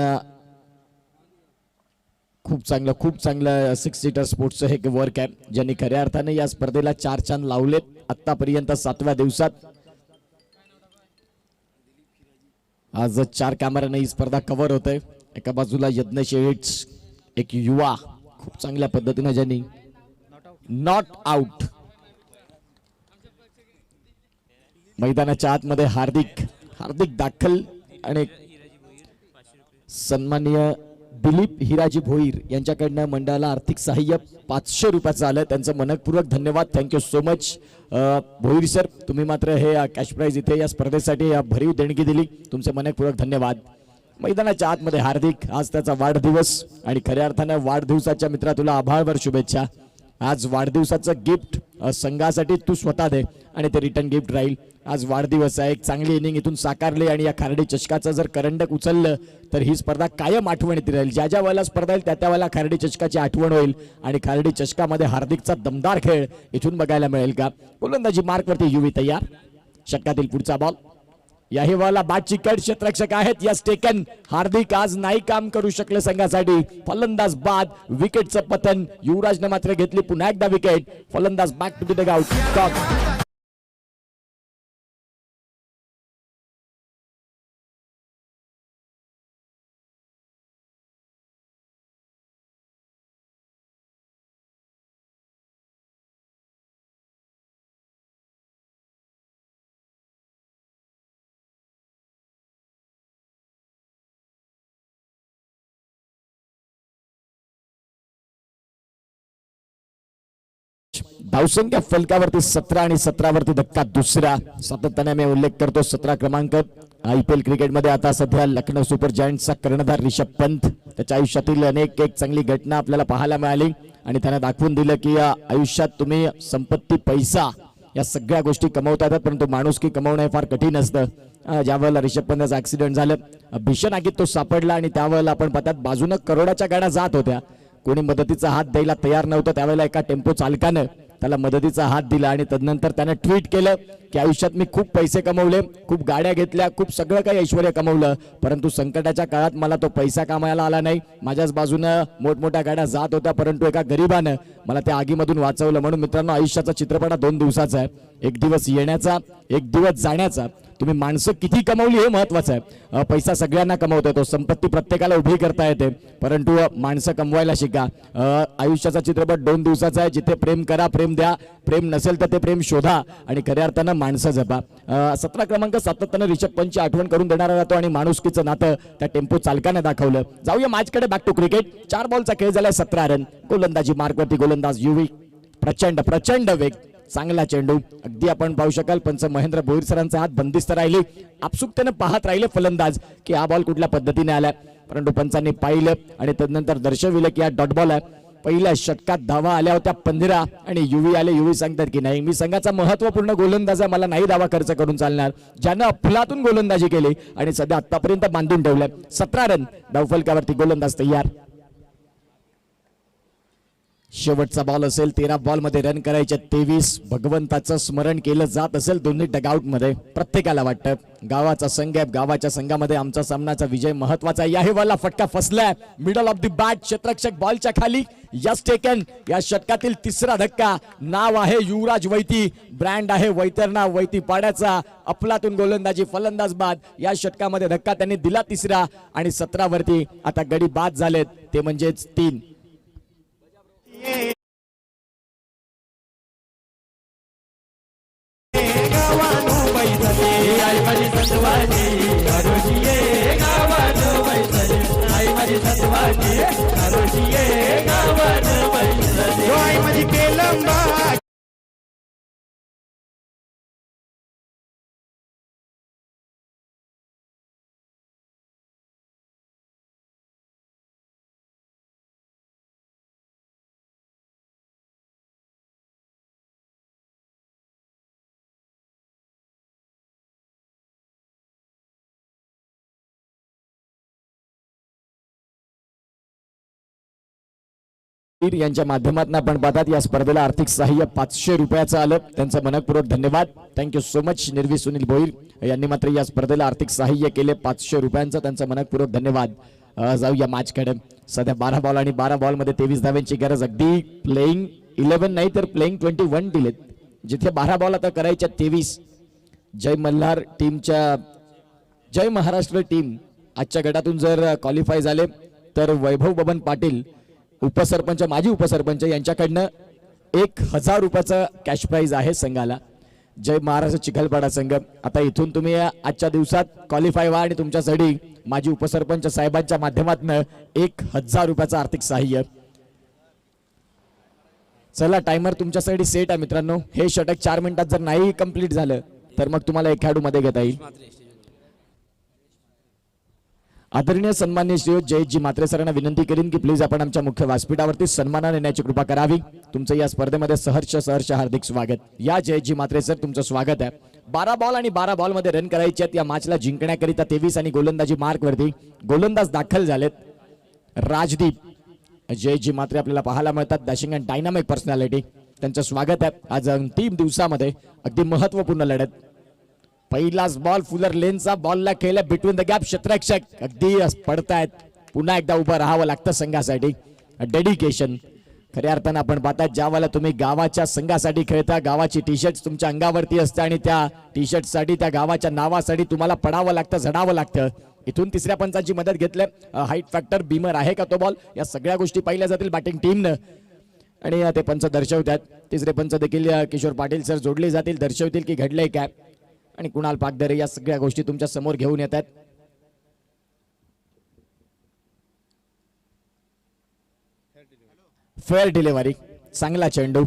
खूप चांगलं 6 सीटर स्पोर्ट्सचं हे वर्क आहे ज्यांनी खऱ्या अर्थाने या स्पर्धेला 4 चांद लावलेत आतापर्यंत 7व्या दिवसात. आज 4 कॅमेराने ही स्पर्धा कव्हर होते. एका बाजूला यज्ञ शेळीच, एक युवा खूप चांगल्या पद्धतीने ज्यांनी नॉट आउट. मैदानाच्या आतमध्ये हार्दिक दाखल आणि सन्माननीय दिलीप हिराजी भोईर यांच्याकडनं मंडळाला आर्थिक सहाय्य 500 रुपयाचं आलं. त्यांचं मनपूर्वक धन्यवाद. Thank you so much Bhoir sir. तुम्ही मात्र हे कॅश प्राइज इथे या स्पर्धेसाठी भरीव देणगी दिली. तुमचे मनपूर्वक धन्यवाद. मैदानाच्या आतमध्ये हार्दिक, आज त्याचा वाढदिवस आणि खऱ्या अर्थानं वाढदिवसाच्या मित्रा तुला आभाळभर शुभेच्छा. आज वाढदिवसाचं गिफ्ट संघासाठी तू स्वतः दे आणि ते रिटर्न गिफ्ट राहील. आज वाढदिवस आहे. एक चांगली इनिंग इथून साकारली आणि या खारडी चषकाचं जर करंडक उचललं तर ही स्पर्धा कायम आठवणीत राहील. ज्या ज्या वेळेला स्पर्धा येईल त्या वेळेला खारडी चषकाची आठवण होईल आणि खारडी चषकामध्ये हार्दिकचा दमदार खेळ इथून बघायला मिळेल का. गोलंदाजी मार्कवरती युवी तयार. षटकातील पुढचा बॉल. याही वेळेला बॅटची कट, क्षेत्ररक्षक आहेत. Yes taken. हार्दिक आज नाही काम करू शकले संघासाठी. फलंदाज बाद, विकेटचं पतन. युवराजने मात्र घेतली पुन्हा एकदा विकेट. फलंदाज बॅक टू द डगआउट. धावसंख्या फलकावरती 17 आणि 17 वरती धक्का दुसरा. सातत्याने मी उल्लेख करतो 17 क्रमांक. IPL क्रिकेटमध्ये आता सध्या लखनौ सुपर जायंट्सचा कर्णधार रिषभ पंत त्याच्या आयुष्यातील अनेक एक चांगली घटना आपल्याला पाहायला मिळाली आणि त्याने दाखवून दिलं की या आयुष्यात तुम्ही संपत्ती, पैसा या सगळ्या गोष्टी कमवता येतात, परंतु माणुसकी कमवणं हे फार कठीण असतं. ज्या वेळेला ऋषभ पंतचा ऍक्सिडेंट झालं, भीषण आगीत तो सापडला आणि त्यावेळेला आपण पाहतात बाजूनं करोडाच्या गाड्या जात होत्या, कोणी मदतीचा हात द्यायला तयार नव्हतं. त्यावेळेला एका टेम्पो चालकानं त्याला मदतीचा हात दिला आणि तदनंतर त्याने ट्विट केलं की आयुष्यात मी खूप पैसे कमवले, खूप गाड्या घेतल्या, खूप सगळं काही ऐश्वर्य कमवलं, परंतु संकटाच्या काळात मला तो पैसा कमायला आला नाही. माझ्याच बाजूनं मोठमोठ्या गाड्या जात होत्या, परंतु एका गरीबानं मला त्या आगीमधून वाचवलं. म्हणून मित्रांनो, आयुष्याचा चित्रपट हा 2 दिवसाचा आहे. एक दिवस येण्याचा, एक दिवस जाण्याचा. तुम्ही माणसं किती कमवली हे महत्वाचं आहे. पैसा सगळ्यांना कमवता येतो, संपत्ती प्रत्येकाला उभी करता येते, परंतु माणसं कमवायला शिका. आयुष्याचा चित्रपट 2 दिवसाचा आहे. जिथे प्रेम करा, प्रेम द्या, प्रेम नसेल तर ते प्रेम शोधा आणि खऱ्या अर्थानं माणसं जपा. 17 क्रमांक सातत्यानं ऋषभ पंतची आठवण करून देणारा राहतो आणि माणुसकीचं नातं त्या टेम्पो चालकाने दाखवलं. जाऊया मॅचकडे. Back to cricket. 4 बॉलचा खेळ झालाय. 17 रन. गोलंदाजी मार्कवरती गोलंदाज युवी. प्रचंड वेग, चांगला चेंडू. अगदी आपण पाहू शकाल पंच महेंद्र भोईर सरांचा हात बंदिस्त राहिले, आपसुकतेने पाहत राहिले फलंदाज की हा बॉल कुठल्या पद्धतीने आलाय, परंतु पंचांनी पाहिलं आणि तदनंतर दर्शविलं की हा डॉट बॉल आहे. पहिल्या षटकात धावा आल्या होत्या 15 आणि युवी आले. युवी सांगतात की नाही, मी संघाचा महत्वपूर्ण गोलंदाज आहे, मला नाही धावा खर्च करून चालणार. ज्यानं अफलातून गोलंदाजी केली आणि सध्या आतापर्यंत बांधून ठेवलंय. 17 रन. धावफलकावरती गोलंदाज तयार. शेवटचा बॉल असेल. 13 बॉल मध्ये रन करायचे 23. भगवंताचं स्मरण केलं जात असेल दोन्ही डगआउट मध्ये. प्रत्येकाला वाटतं गावाचा संघ आहे, गावाच्या संघामध्ये आमचा सामनाचा विजय महत्वाचा आहे. याही बॉलला फटका फसलाय. मिडल ऑफ द बॅट, क्षेत्ररक्षक बॉलच्या खाली. Yes taken. या षटकातील 3रा धक्का. नाव आहे युवराज वैती, ब्रँड आहे वैतरणा वैती पाड्याचा. अफलातून गोलंदाजी, फलंदाज बाद. या षटकामध्ये धक्का त्यांनी दिला 3रा आणि 17 वरती आता गडी बाद झालेत, ते म्हणजेच 3. यांच्या माध्यमातून आपण पाहतात या स्पर्धेला आर्थिक सहाय्य 500 रुपयाचं आलं. त्यांचं मनपूर्वक धन्यवाद. Thank you so much. Nirvi Sunil Bhoir यांनी मात्र या स्पर्धेला आर्थिक सहाय्य केले 500 रुपयांचं. त्यांचं मनपूर्वक धन्यवाद. जाऊया मॅचकडे. सध्या 12 बॉल आणि 12 बॉल मध्ये 23 धाव्यांची गरज. अगदी प्लेइंग 11 नाही तर प्लेइंग 21 दिलेत. जिथे 12 बॉल आता करायच्या 23. जय मल्हार टीमच्या, जय महाराष्ट्र टीम आजच्या गटातून जर क्वालिफाय झाले तर वैभव बबन पाटील उपसरपंच, माजी उपसरपंच यांच्याकडनं 1000 रुपयाचं कॅश प्राइज आहे संघाला. जय महाराष्ट्र चिखलपाडा संघ. आता इथून तुम्ही आजच्या दिवसात क्वालिफाय व्हा आणि तुमच्यासाठी माजी उपसरपंच साहेबांच्या माध्यमातून 1000 रुपयाचं आर्थिक सहाय्य. चला, टायमर तुमच्यासाठी सेट आहे मित्रांनो. हे षटक 4 मिनिटात जर नाही कंप्लीट झालं तर मग तुम्हाला 1 खेळाडू मध्ये घेता येईल. आदरणीय सन्माननीय श्री जयजी म्हात्रे सरांना विनंती करीन की प्लीज आपण आमच्या मुख्य व्यासपीठावरती सन्मानाने येण्याची कृपा करावी. तुमचं या स्पर्धेमध्ये सहर्ष हार्दिक स्वागत. या जयजी म्हात्रे सर, तुमचं स्वागत आहे. 12 बॉल आणि 12 बॉल मध्ये रन करायचे आहेत. या मॅचला जिंकण्याकरिता 23 आणि गोलंदाजी मार्क वरती गोलंदाज दाखल झालेत. राजदीप जयजी म्हात्रे आपल्याला पाहायला मिळतात. Dashing and dynamic personality. त्यांचं स्वागत आहे. आज अंतिम दिवसामध्ये अगदी महत्वपूर्ण लढत. पहिलाच बॉल फुलर लेनचा बॉलला खेळला बिटवीन द गॅप. क्षेत्ररक्षक अगदी पडतायत. पुन्हा एकदा उभं राहावं लागतं संघासाठी. डेडिकेशन. खऱ्या अर्थानं आपण पाहतात ज्यावेळेला तुम्ही गावाच्या संघासाठी खेळता, गावाची टी शर्ट तुमच्या अंगावरती असते आणि त्या टी शर्ट साठी, त्या गावाच्या नावासाठी तुम्हाला पडावं लागतं, झडावं लागतं. इथून 3ऱ्या पंचाची मदत घेतलं. हाईट फॅक्टर, बीमर आहे का तो बॉल, या सगळ्या गोष्टी पाहिल्या जातील बॅटिंग टीमनं आणि ते पंच दर्शवतात. 3रे पंच देखील किशोर पाटील सर जोडले जातील, दर्शवतील की घडलंय काय. आणि कुणाल पागदरे या सगळ्या गोष्टी तुमच्या समोर घेऊन येतात. Fair delivery. चांगला चेंडू.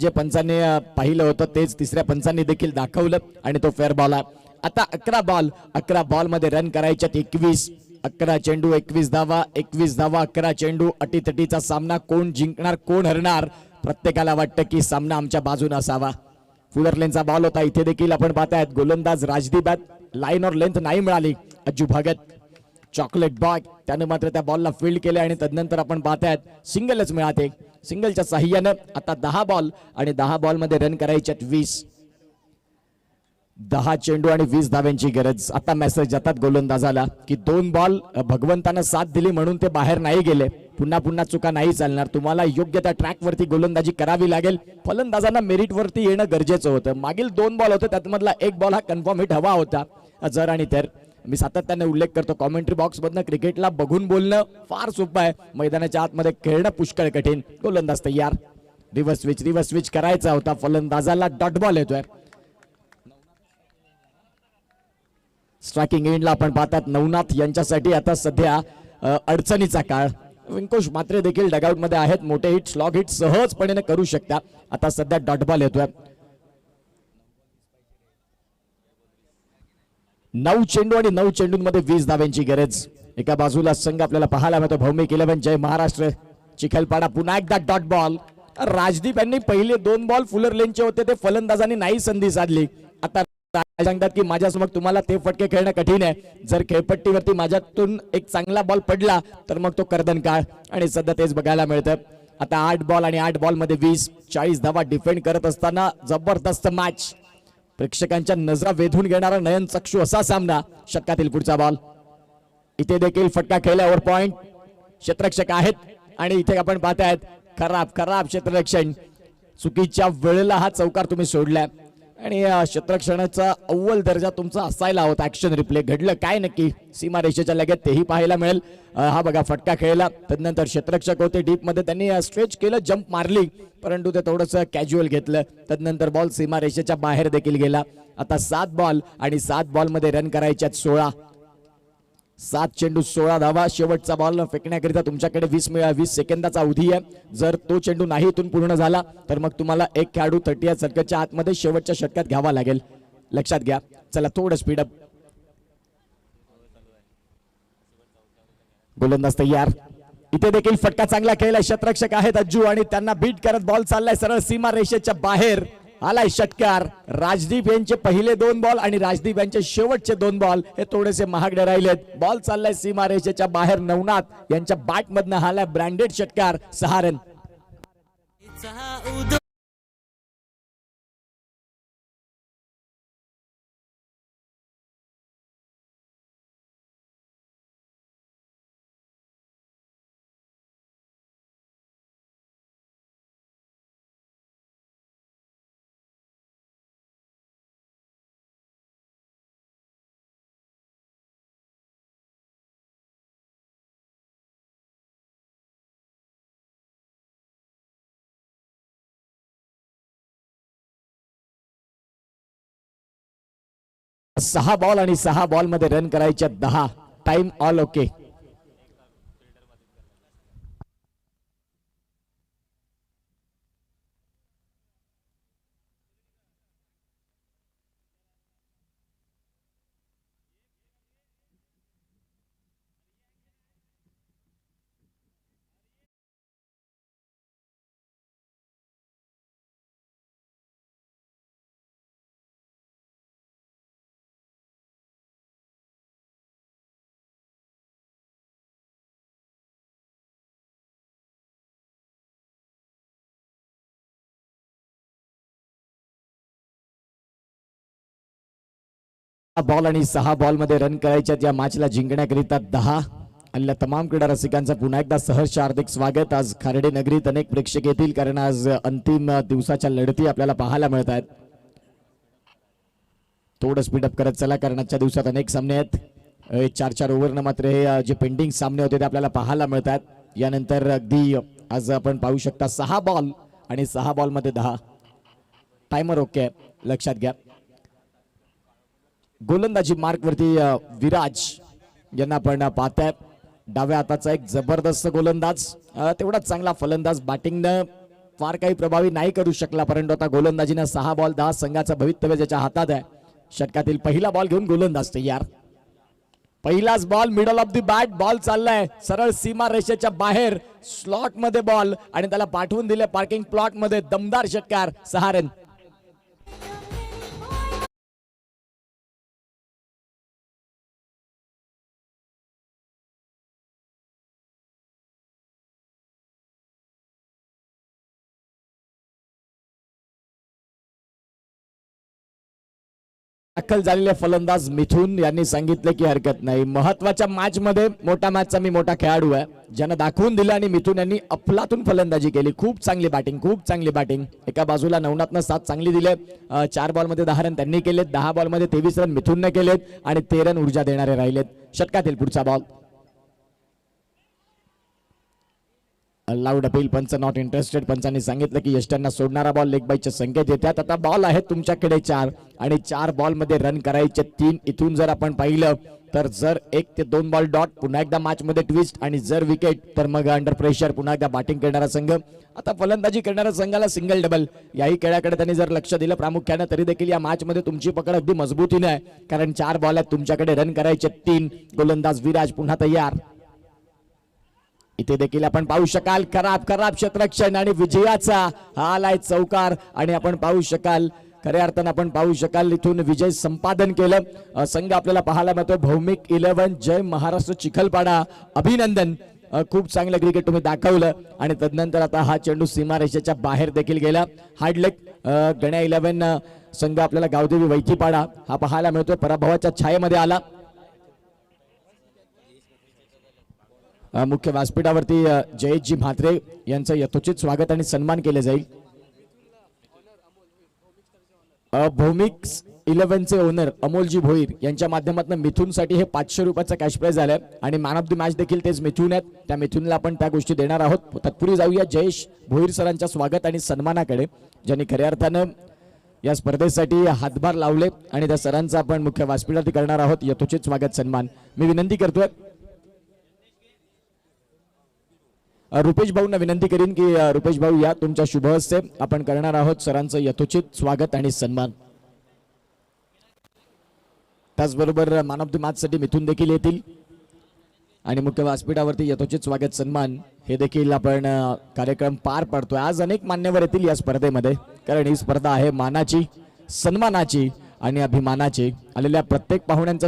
जे पंचांनी पाहिलं होतं तेच 3ऱ्या पंचांनी देखील दाखवलं आणि तो फेअर बॉल आहे. आता 11 बॉल मध्ये रन करायच्यात 21. 11 चेंडू 21 धावा, 21 धावा 11 चेंडू. अटीतटीचा सामना. कोण जिंकणार कोण हरणार प्रत्येकाला वाटतं की सामना आमच्या बाजूने असावा. फुलर लेनचा बॉल होता. इथे देखील आपण पाहतायत गोलंदाज राजदीप लाईन और लेंथ नाही मिळाली. अज्जू भगत चॉकलेट बॉय त्याने मात्र त्या बॉलला फील्ड केले आणि तदनंतर आपण पाहतायत सिंगलच मिळाते. सिंगलच्या साह्यानं आता 10 बॉल आणि 10 बॉल मध्ये रन करायचे 20. 10 चेंडू आणि 20 धाव्यांची गरज. आता मेसेज जातात गोलंदाजाला की 2 बॉल भगवंतानं साथ दिली म्हणून ते बाहेर नाही गेले. पुन्हा पुन्हा चुका नाही चालणार. तुम्हाला योग्य त्या ट्रॅक वरती गोलंदाजी करावी लागेल. फलंदाजांना मेरिट वरती येणं गरजेचं होतं. मागील 2 बॉल होते त्यातमधला 1 बॉल हा कन्फर्म हिट हवा होता. जर आणि तर मी सातत्याने उल्लेख करतो कॉमेंट्री बॉक्स मधनं क्रिकेटला बघून बोलणं फार सोपं आहे, मैदानाच्या आतमध्ये खेळणं पुष्कळ कठीण. गोलंदाज तयार. रिव्हर्स स्विच करायचा होता. फलंदाजाला डॉट बॉल येतोय. स्ट्रायकिंग एंडला आपण पाहतात नवनाथ यांच्यासाठी आता सध्या अडचणीचा काळ. व्यंकोश मात्रे देखील डगआउट मध्ये आहेत. मोठे हिट स्लॉग हिट सहजपणे करू शकता. आता सध्या डॉट बॉल येतोय. 9 चेंडू आणि 9 चेंडूंमध्ये 20 धाव्यांची गरज. एका बाजूला संघ आपल्याला पाहायला मिळतो भौमिक 11 जय महाराष्ट्र चिखलपाडा. पुन्हा एकदा डॉट बॉल. राजदीप यांनी पहिले 2 बॉल फुलर लेनचे होते ते फलंदाजांनी नाही संधी साधली. आता सांगतात की माझ्यासमोर तुम्हाला ते फटके खेळणं कठीण आहे. जर खेळपट्टीवरती माझ्यातून एक चांगला बॉल पडला तर मग तो कर्दन काळ. आणि सध्या तेच बघायला मिळतं. आता 8 बॉल आणि 8 बॉल मध्ये 20. 40 धावा डिफेंड करत असताना जबरदस्त मॅच. प्रेक्षकांच्या नजरा वेधून घेणारा नयन चक्षु असा सामना. षटकातील पुढचा बॉल. इथे देखील फटका खेळल्यावर पॉइंट. क्षेत्ररक्षक आहेत आणि इथे आपण पाहतायत खराब क्षेत्ररक्षण. चुकीच्या वेळेला हा चौकार तुम्ही सोडलाय आणि क्षेत्ररक्षणाचा अव्वल दर्जा तुमचा असायला होता. ऍक्शन रिप्ले घडलं काय नक्की सीमा रेषेच्या लगत तेही पाहायला मिळेल. हा बघा फटका खेळला. तदनंतर क्षेत्ररक्षक होते डीप मध्ये त्यांनी स्ट्रेच केलं जंप मारली परंतु ते थोडंसं कॅज्युअल घेतलं. तदनंतर बॉल सीमा रेषेच्या बाहेर देखील गेला. आता 7 बॉल आणि 7 बॉल मध्ये रन करायच्यात 16. 7 चेंडू 16 धावा. शेवटचा बॉल फेकण्याकरिता तुमच्याकडे 20 सेकंदाचा अवधी आहे. जर तो चेंडू नाही इथून पूर्ण झाला तर मग तुम्हाला एक खेळाडू 30 सर्कलच्या आतमध्ये शेवटच्या षटकात घ्यावा लागेल. लक्षात घ्या. चला थोडं स्पीडअप. गोलंदाज तयार. इथे देखील फटका चांगला खेळलाय. क्षेत्ररक्षक आहेत अज्जू आणि त्यांना बीट करत बॉल चाललाय सरळ सीमा रेषेच्या बाहेर. आलाय षटकार. राजदीप यांचे पहिले 2 बॉल आणि राजदीप यांचे शेवटचे 2 बॉल हे थोडेसे महागडे राहिलेत. बॉल चाललाय सीमा रेषेच्या बाहेर. नवनाथ यांच्या बॅट मधनं आलाय ब्रँडेड षटकार. 6 रन. सहा बॉल आणि 6 बॉल मध्ये रन करायच्या 10. Time all okay. बॉल आणि 6 बॉल मध्ये रन करायच्या या मॅचला जिंकण्याकरिता 10. आणि तमाम क्रीडा रसिकांचं पुन्हा एकदा सहर्ष हार्दिक स्वागत. आज खार्डे नगरीत अनेक प्रेक्षक येतील कारण आज अंतिम दिवसाच्या लढती आपल्याला पाहायला मिळत आहेत. थोडं स्पीडअप करत चला कारण आजच्या दिवसात अनेक सामने आहेत. 4-4 ओव्हरनं मात्र हे जे पेंडिंग सामने होते ते आपल्याला पाहायला मिळतात. यानंतर अगदी आज आपण पाहू शकता 6 बॉल आणि 6 बॉल मध्ये 10. Timer okay. लक्षात घ्या. गोलंदाजी मार्क वरती विराज यांना आपण पाहताय. डाव्या हाताचा एक जबरदस्त गोलंदाज. तेवढाच चांगला फलंदाज. बॅटिंगनं फार काही प्रभावी नाही करू शकला परंतु आता गोलंदाजीनं 6 बॉल 10 संघाचं भवितव्य ज्याच्या हातात आहे. षटकातील पहिला बॉल घेऊन गोलंदाज तयार. पहिलाच ball middle of the bat, ball चाललाय सरळ सीमा रेषेच्या बाहेर स्लॉट मध्ये बॉल आणि त्याला पाठवून दिले पार्किंग प्लॉट मध्ये. दमदार षटकार, 6 रन. दाखल झालेले फलंदाज मिथुन यांनी सांगितले की हरकत नाही, महत्वाच्या मॅच मध्ये मोठा मॅचचा मी मोठा खेळाडू आहे, ज्यानं दाखवून दिलं. आणि मिथुन यांनी अफलातून फलंदाजी केली, खूप चांगली बॅटिंग, खूप चांगली बॅटिंग. एका बाजूला 9 7 चांगली दिले, 4 बॉल मध्ये 10 रन त्यांनी केलेत, 10 बॉल मध्ये 23 रन मिथुनने केलेत आणि 13 रन ऊर्जा देणारे राहिलेत. षटकातील पुढचा बॉल लाऊड अपील, पंच नॉट इंटरेस्टेड. पंचांनी सांगितलं की यष्ट्यांना सोडणारा बॉल लेग बाईचे संकेत येतात. आता बॉल आहे तुमच्याकडे 4 आणि 4 बॉल मध्ये रन करायचे 3. इथून जर आपण पाहिलं तर जर 1 ते 2 बॉल डॉट, पुन्हा एकदा मॅच मध्ये ट्विस्ट आणि जर विकेट तर मग अंडर प्रेशर पुन्हा एकदा बॅटिंग करणारा संघ. आता फलंदाजी करणाऱ्या संघाला सिंगल डबल याही खेळाकडे त्यांनी जर लक्ष दिलं प्रामुख्याने तरी देखील या मॅच मध्ये तुमची पकड अगदी मजबूतीने आहे, कारण 4 बॉल आहेत तुमच्याकडे, रन करायचे 3. गोलंदाज विराज पुन्हा तयार. इथे देखील आपण पाहू शकाल खराब क्षेत्ररक्षण आणि विजयाचा हा आलाय चौकार. आणि आपण पाहू शकाल, खऱ्या अर्थानं आपण पाहू शकाल इथून विजय संपादन केलं. संघ आपल्याला पाहायला मिळतो भौमिक 11 जय महाराष्ट्र चिखलपाडा. अभिनंदन, खूप चांगलं क्रिकेट तुम्ही दाखवलं. आणि तदनंतर आता हा चेंडू सीमारेषेच्या बाहेर देखील गेला. हार्डलेग गण्या 11 संघ आपल्याला गावदेवी वैतीपाडा हा पाहायला मिळतोय, पराभवाच्या छायेमध्ये आला. मुख्य व्यासपीठावरती जयेशजी म्हात्रे यांचं यथोचित स्वागत आणि सन्मान केले जाईल. भौमिक 11चे ओनर अमोलजी भोईर यांच्या माध्यमातून मिथुनसाठी हे 500 रुपयाचं कॅश प्राइज आलंय आणि मॅन ऑफ द मॅच देखील तेच मिथुन आहेत. त्या मिथुनला आपण त्या गोष्टी देणार आहोत. तत्पूर्वी जाऊया जयेश भोईर सरांच्या स्वागत आणि सन्मानाकडे, ज्यांनी खऱ्या अर्थानं या स्पर्धेसाठी हातभार लावले आणि त्या सरांचा आपण मुख्य व्यासपीठावरती करणार आहोत यथोचित स्वागत सन्मान. मी विनंती करतोय रुपेश भाऊंना विनंती करीन की रुपेश भाऊ या, तुमच्या शुभ हस्ते आपण करणार आहोत सरांचं यथोचित स्वागत आणि सन्मान. त्याचबरोबर मॅन ऑफ द मॅच साठी मिथुन देखील येतील आणि मुख्य व्यासपीठावरती यथोचित स्वागत सन्मान हे देखील आपण कार्यक्रम पार पाडतोय. आज अनेक मान्यवर येतील या स्पर्धेमध्ये, कारण ही स्पर्धा आहे मानाची, सन्मानाची आणि अभिमानाची. आलेल्या प्रत्येक पाहुण्यांचा